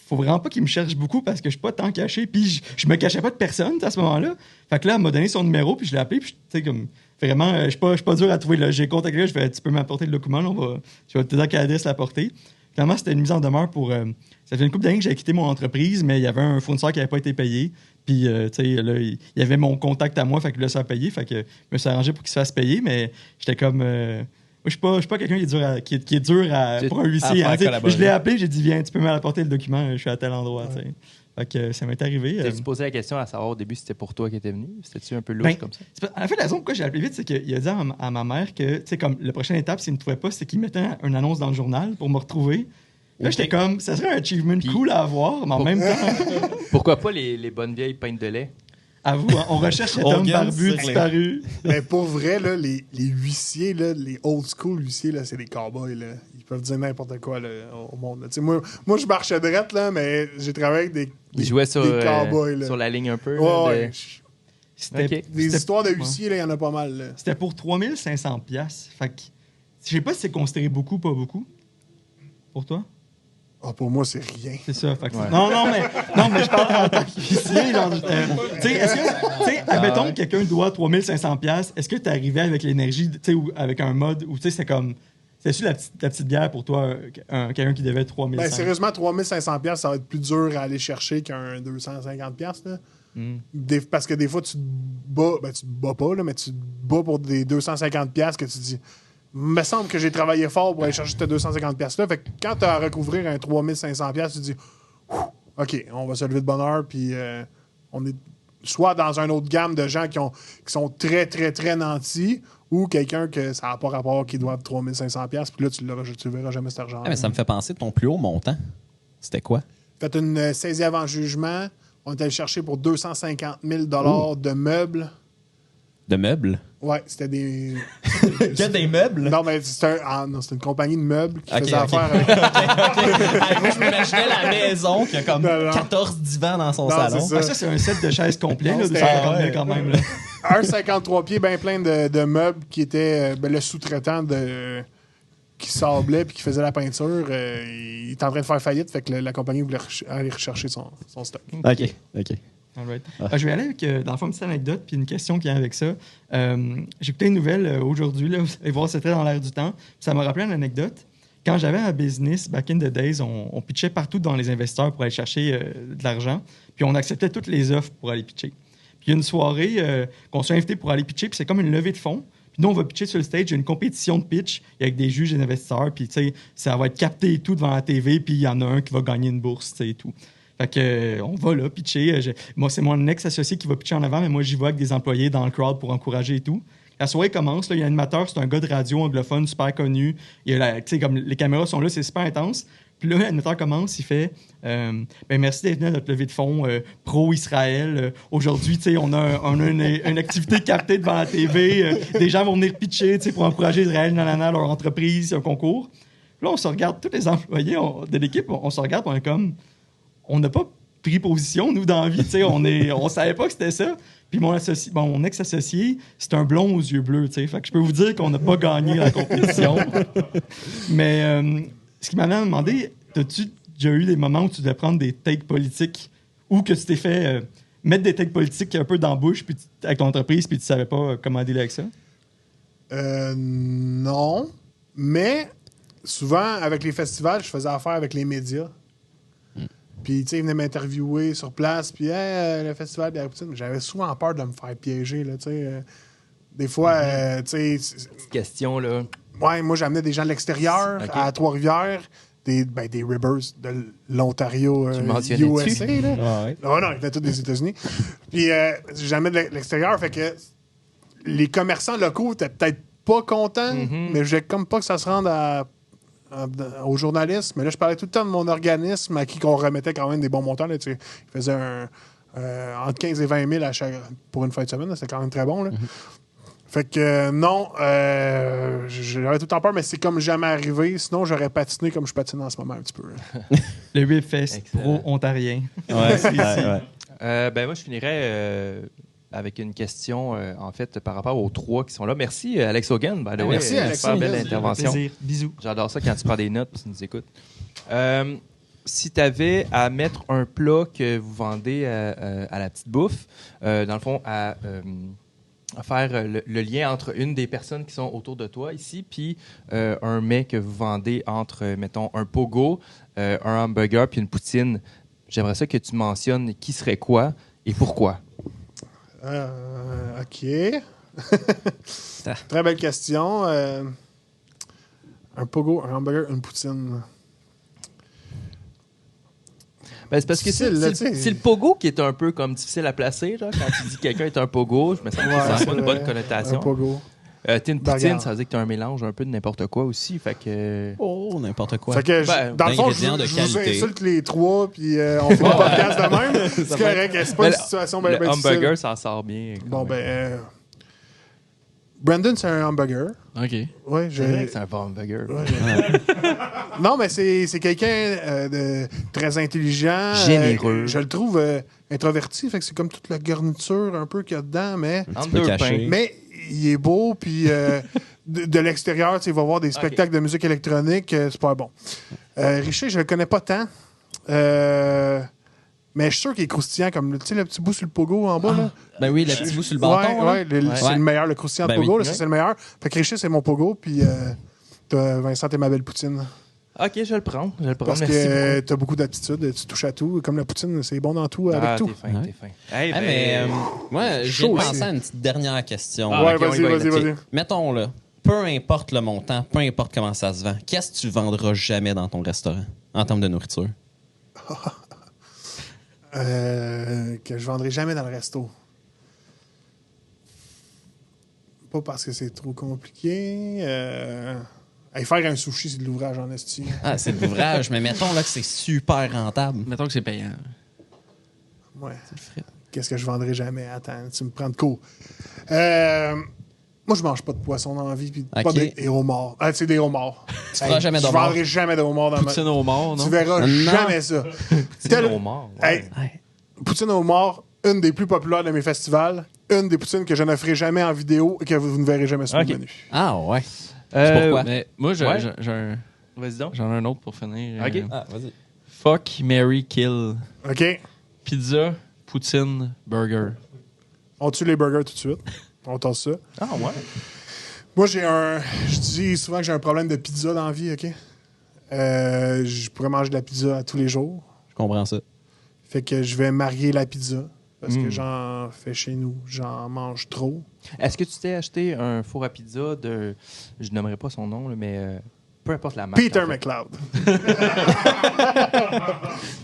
faut vraiment pas qu'il me cherche beaucoup parce que je suis pas tant caché. Puis je me cachais pas de personne à ce moment-là. Fait que là, elle m'a donné son numéro, puis je l'ai appelé, puis tu sais comme vraiment, je suis pas dur à trouver. Là. J'ai contacté là, je fais tu peux m'apporter le document, là, je vais te dire à quelle adresse l'apporter. Finalement, c'était une mise en demeure pour. Ça fait une couple d'années que j'avais quitté mon entreprise, mais il y avait un fournisseur qui n'avait pas été payé. Puis, tu sais, là, il y avait mon contact à moi, fait que là, ça a payé. Fait que je me suis arrangé pour qu'il se fasse payer, mais j'étais comme. Moi, je suis pas quelqu'un qui est dur pour un huissier. faire Hein, tu sais. collaborer. Je l'ai appelé, j'ai dit, viens, tu peux m'apporter le document, je suis à tel endroit. Tu sais. Fait que ça m'est arrivé. T'as-tu posé la question à savoir au début si c'était pour toi qui était venu? C'était-tu un peu louche Ben, comme ça? En fait, la raison pourquoi j'ai appelé vite, c'est qu'il a dit à ma mère que, tu sais, comme la prochaine étape, s'il ne me trouvait pas, c'est qu'il mettait une annonce dans le journal pour me retrouver. Là, j'étais comme, ça serait un achievement cool à avoir, mais en même temps, Pourquoi pas les bonnes vieilles pintes de lait? à vous, hein, on recherche cet homme Hogan, barbu c'est disparu. Mais pour vrai, là, les huissiers, là, les old school huissiers, là, c'est des cowboys. Là. Ils peuvent dire n'importe quoi là, au monde. Là. Tu sais, moi, je marchais drette, là, mais j'ai travaillé avec des Ils jouaient sur, des cowboys. Là. sur la ligne un peu. Ouais, là, de- ouais. C'était Ok. Des c'était- histoires de ouais. huissiers, là, il y en a pas mal. Là. C'était pour 3500 $. Fait que, je sais pas si c'est considéré beaucoup ou pas beaucoup. Pour toi? Ah, pour moi, c'est rien. C'est ça. Fait que non, mais je parle en tant qu'huissier. Genre, tu sais, est-ce que, tu sais, admettons que quelqu'un doit 3500 $, est-ce que tu arrivais avec l'énergie, tu sais, ou avec un mode où, tu sais, c'est comme, c'est-tu la petite bière pour toi, quelqu'un qui devait 3500 Ben, sérieusement, 3500$, ça va être plus dur à aller chercher qu'un 250$. Là. Parce que des fois, tu te bats, ben, tu te bats pas, là, mais tu te bats pour des 250$ que tu dis. Il me semble que j'ai travaillé fort pour aller chercher ces 250$-là. Fait que quand tu as à recouvrir un 3500$, tu te dis Ouh, OK, on va se lever de bonne heure, puis on est soit dans une autre gamme de gens qui sont très, très, très nantis, ou quelqu'un que ça n'a pas rapport qui doivent 3500$, puis là, tu verras jamais cet argent. Ah, mais ça me fait penser, ton plus haut montant, c'était quoi? Fait une saisie avant jugement. On est allé chercher pour 250 000 $ de meubles. De meubles? Ouais, c'était des. Il y a des meubles? Non, mais c'était une compagnie de meubles qui Ok, faisait ok. affaire avec. Hey, moi, je m'imaginais la maison qui a comme Non, non. 14 divans dans son Non, salon. c'est ça. Ça, c'est un set de chaises complet, Non, là, de c'était- 150 000 ouais. quand même. Là. Un 53 pieds bien plein de meubles qui était le sous-traitant qui sablait puis qui faisait la peinture. Il était en train de faire faillite, fait que la compagnie voulait aller rechercher son stock. OK. Alright. Je vais aller avec, dans le fond, une petite anecdote puis une question qui vient avec ça. J'ai écouté une nouvelle aujourd'hui, là, vous allez voir, c'était dans l'air du temps. Ça m'a rappelé une anecdote. Quand j'avais un business, back in the days, on pitchait partout dans les investisseurs pour aller chercher de l'argent, puis on acceptait toutes les offres pour aller pitcher. Puis il y a une soirée qu'on s'est invité pour aller pitcher, puis c'est comme une levée de fonds. Puis nous, on va pitcher sur le stage, il y a une compétition de pitch avec des juges et des investisseurs, puis tu sais, ça va être capté et tout devant la TV, puis il y en a un qui va gagner une bourse, tu sais, et tout. Fait que, on va là pitcher. Moi, c'est mon ex-associé qui va pitcher en avant, mais moi, j'y vais avec des employés dans le crowd pour encourager et tout. La soirée commence, là, il y a un animateur, c'est un gars de radio anglophone super connu. Tu sais, comme les caméras sont là, c'est super intense. Puis là, l'animateur commence, il fait merci d'être venu à notre levée de fonds pro-Israël. Aujourd'hui, tu sais, on a une activité captée devant la TV. Des gens vont venir pitcher, tu sais, pour encourager Israël, nanana, leur entreprise, un concours. Puis là, on se regarde, tous les employés de l'équipe, on se regarde, on est comme... On n'a pas pris position, nous, dans la vie. On savait pas que c'était ça. Puis mon ex-associé, c'est un blond aux yeux bleus. T'sais. Fait que je peux vous dire qu'on n'a pas gagné la compétition. Mais ce qui m'a demandé, as-tu déjà eu des moments où tu devais prendre des takes politiques ou que tu t'es fait mettre des takes politiques un peu dans la bouche puis avec ton entreprise puis tu savais pas comment dealer avec ça? Non. Mais souvent, avec les festivals, je faisais affaire avec les médias. Puis, tu sais, ils venaient m'interviewer sur place. Puis, le festival de la poutine, j'avais souvent peur de me faire piéger, là, tu sais. Des fois, tu sais... Petite question, là. Ouais, moi, j'amenais des gens de l'extérieur, Ok. à Trois-Rivières, des Ribbers de l'Ontario, Tu le mentionnais-tu? USA, là. Ouais. Oh non, ils étaient tous des États-Unis. Puis, j'amenais de l'extérieur, fait que les commerçants locaux étaient peut-être pas contents, mais je voulais comme pas que ça se rende aux journalistes. Mais là, je parlais tout le temps de mon organisme à qui on remettait quand même des bons montants. Là, tu sais. Il faisait entre 15 et 20 000 pour une fin de semaine. C'était quand même très bon. Là. Fait que non, j'avais tout le temps peur, mais c'est comme jamais arrivé. Sinon, j'aurais patiné comme je patine en ce moment un petit peu. Là. Le Ribfest Excellent. pro-ontarien. Moi, je finirais avec une question, en fait, par rapport aux trois qui sont là. Merci, Alex Hogan, by the way. Merci, Alex Super belle Hogan. intervention. Plaisir. Bisous. J'adore ça quand tu prends des notes et tu nous écoutes. Si tu avais à mettre un plat que vous vendez à la petite bouffe, dans le fond, à faire le lien entre une des personnes qui sont autour de toi ici, puis un mets que vous vendez entre, mettons, un pogo, un hamburger, puis une poutine, j'aimerais ça que tu mentionnes qui serait quoi et pourquoi. OK. Très belle question. Un pogo, un hamburger, une poutine. Ben, c'est parce que Difficile, là, tu sais. c'est le pogo qui est un peu comme difficile à placer. Là, quand tu dis que quelqu'un est un pogo, je me sens que ça c'est a une bonne vrai. connotation. Un pogo. T'es une poutine, Regarde. ça veut dire que t'as un mélange un peu de n'importe quoi aussi. Fait que... Oh, n'importe quoi. Fait que, Ben, dans le fond, je d'ingrédients de vous qualité. insulte les trois, puis on fait le podcast de même. C'est correct. C'est pas Ben, une situation bien le difficile. hamburger s'en sort bien. quand Bon, même. Brandon, c'est un hamburger. OK. Ouais, C'est vrai que c'est un bon hamburger. Non, mais c'est quelqu'un de très intelligent. Généreux. Je le trouve introverti, fait que c'est comme toute la garniture un peu qu'il y a dedans, mais, Entre peu deux caché. pains. mais il est beau, puis de l'extérieur, tu sais, il va voir des spectacles de musique électronique, c'est pas bon. Richer, je le connais pas tant. Mais je suis sûr qu'il est croustillant, comme tu sais, le petit bout sur le pogo en bas. Là. Ben oui, le petit bout sur le bâton. Ouais, là. c'est le meilleur, le croustillant Ben de pogo, oui. là, ça, c'est le meilleur. Fait que Richer, c'est mon pogo, puis t'as Vincent et ma belle poutine. OK, je vais le prends. Parce Merci que beaucoup. t'as beaucoup d'aptitude, tu touches à tout. Comme la poutine, c'est bon dans tout, avec tout. T'es fin, t'es fin. Hey, Ah, ben, mais moi, j'ai chaud pensé aussi. à une petite dernière question. Ouais, ok, on y va, vas-y. Mettons là, peu importe le montant, peu importe comment ça se vend, qu'est-ce que tu vendras jamais dans ton restaurant en termes de nourriture? Que je vendrai jamais dans le resto. Pas parce que c'est trop compliqué. Faire un sushi, c'est de l'ouvrage en esti. Ah, c'est de l'ouvrage, mais mettons là que c'est super rentable. Mettons que c'est payant. Ouais. qu'est-ce que je vendrais jamais? Attends, tu me prends de court. Moi, je mange pas de poisson dans la vie, puis pas Ok. des homards. Ah, tu sais, des homards. Tu feras jamais Je d'homard. vendrai jamais de homards dans ma Poutine au mort, non? Tu verras Non. jamais ça. Tel- au mort. Ouais. Hey, poutine au mort, une des plus populaires de mes festivals, une des poutines que je ne ferai jamais en vidéo et que vous ne verrez jamais sur Ok. le menu. Ah, ouais. Pourquoi? Mais moi, Ouais. J'en ai un autre pour finir. Ok. Ah, vas-y. Fuck, Mary Kill. OK? Pizza, poutine, burger. On tue les burgers tout de suite. On tasse ça. Ah, ouais. Moi, je dis souvent que j'ai un problème de pizza dans la vie, OK? Je pourrais manger de la pizza à tous les jours. Je comprends ça. Fait que je vais marier la pizza parce que j'en fais chez nous. J'en mange trop. Est-ce que tu t'es acheté un four à pizza de. Je nommerai pas son nom, là, mais peu importe la marque. Peter en fait. McLeod.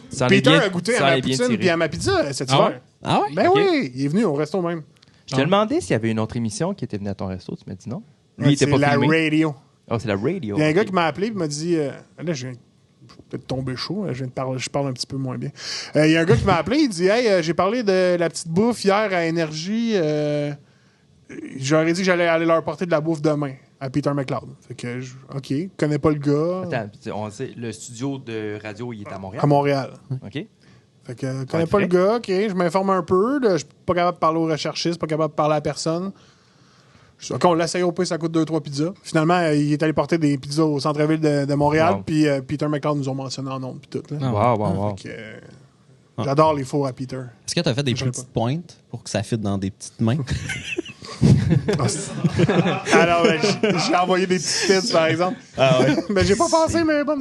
Ça en est Peter bien- a goûté ça en à ma est bien poutine tiré. et à ma pizza cet Ah hiver. ouais? Ah ouais? Ben Ok. oui, il est venu au resto même. Je te demandais s'il y avait une autre émission qui était venue à ton resto. Tu m'as dit non. Lui, Ouais, il était c'est pas la filmé. radio. Oh, c'est la radio. Il y a un ok. gars qui m'a appelé et m'a dit là, je viens peut-être tomber chaud, je parle un petit peu moins bien. Il y a un gars qui m'a appelé, il dit hey, j'ai parlé de la petite bouffe hier à Énergie. J'aurais dit que j'allais aller leur porter de la bouffe demain à Peter McLeod. Fait que OK, connais pas le gars. Attends, on sait, le studio de radio, il est à Montréal. À Montréal. OK. Fait que connais être pas le frais. gars, OK, je m'informe un peu, là, je suis pas capable de parler aux recherchistes, pas capable de parler à personne. OK, on l'essaye au pire, ça coûte 2-3 pizzas. Finalement, il est allé porter des pizzas au centre-ville de Montréal, Wow. puis Peter McLeod nous ont mentionné en nom, puis tout. Là. Wow. Fait que, j'adore les fours à Peter. Est-ce que tu as fait des Je sais petites pointes pour que ça fitte dans des petites mains? Alors, j'ai envoyé des petites pizzas, par exemple. Mais j'ai pas pensé, mais bonne.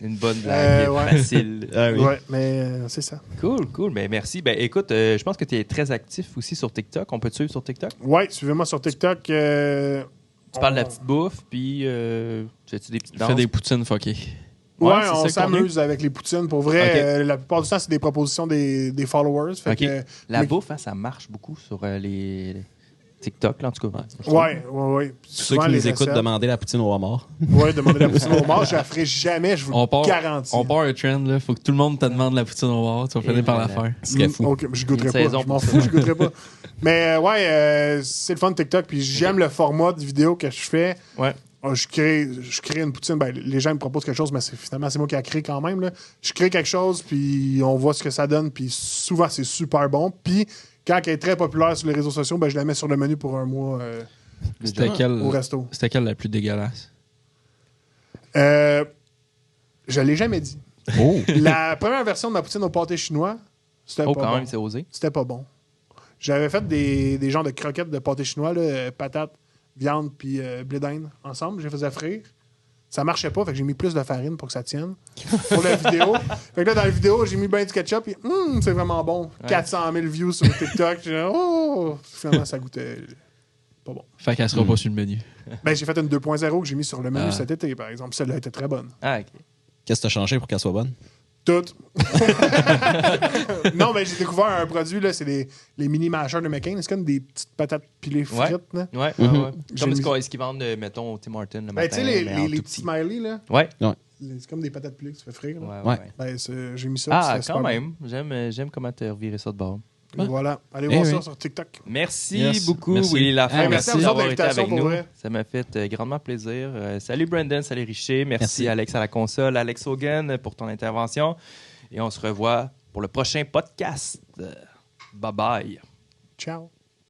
Une bonne blague ouais. facile. Ouais, mais c'est ça. Cool. Ben, merci. Ben, écoute, je pense que tu es très actif aussi sur TikTok. On peut te suivre sur TikTok? Ouais, suivez-moi sur TikTok. Tu parles de la petite bouffe, puis tu fais-tu des petites danses? Fais des poutines fuckées. Ouais, c'est on ça le s'amuse avec les poutines. Pour vrai, Ok. la plupart du temps, c'est des propositions des followers. Fait OK. que, La mais- bouffe, hein, ça marche beaucoup sur les TikTok, là, en tout cas. Ouais. Ceux qui nous écoutent, demander la poutine au homard. Ouais, demander la poutine au mort, je la ferai jamais, je vous On part, le garantis. on part un trend, là. Faut que tout le monde te demande la poutine au bar. Tu vas finir par la voilà. faire. Ce serait fou. Ok, je goûterai Une pas. saison Je m'en pour fous, ça. je goûterai pas. Mais c'est le fun de TikTok, puis j'aime le format de vidéo que je fais. Ouais. Je crée une poutine. Ben, les gens me proposent quelque chose, mais finalement, c'est moi qui ai créé quand même. Là. Je crée quelque chose, puis on voit ce que ça donne, puis souvent, c'est super bon. Puis quand elle est très populaire sur les réseaux sociaux, ben, je la mets sur le menu pour un mois C'était au resto. C'était quelle la plus dégueulasse? Je l'ai jamais dit. Oh! La première version de ma poutine au pâté chinois, c'était Oh, pas quand bon. même, c'est osé. C'était pas bon. J'avais fait des genres de croquettes de pâté chinois, là, patates, viande puis blé d'Inde ensemble. Je les faisais frire. Ça marchait pas, fait que j'ai mis plus de farine pour que ça tienne. Pour la vidéo. Fait que là, dans la vidéo, j'ai mis ben du ketchup et c'est vraiment bon. 400 000 views sur TikTok. Finalement, ça goûtait pas bon. Fait qu'elle sera pas sur le menu. Ben, j'ai fait une 2.0 que j'ai mis sur le menu cet été, par exemple. Celle-là était très bonne. Ah, OK. Qu'est-ce que tu as changé pour qu'elle soit bonne? Tout. Non, mais j'ai découvert un produit, là, c'est les mini mashers de McCain. C'est comme des petites patates pilées Ouais. frites. Là. Ouais. J'ai Comme mis- ce qu'ils vendent, mettons, au Tim Hortons le Ben, matin. tu sais, les mais en petits tout petit. smileys, là. Ouais. C'est comme des patates pilées que tu fais frire. Là. Ouais. Ben, j'ai mis ça. Ah, puis c'est quand super même. J'aime comment tu as reviré ça de bord. bon. Voilà. Allez Eh voir oui. ça sur TikTok. Merci Yes. beaucoup, Merci. Willy Lafont. Hey, merci merci à vous d'avoir autres été avec d'invitation, nous. pour vrai. Ça m'a fait grandement plaisir. Salut Brandon, salut Richer. Merci, Merci. Alex à la console, Alex Hogan pour ton intervention. Et on se revoit pour le prochain podcast. Bye bye. Ciao.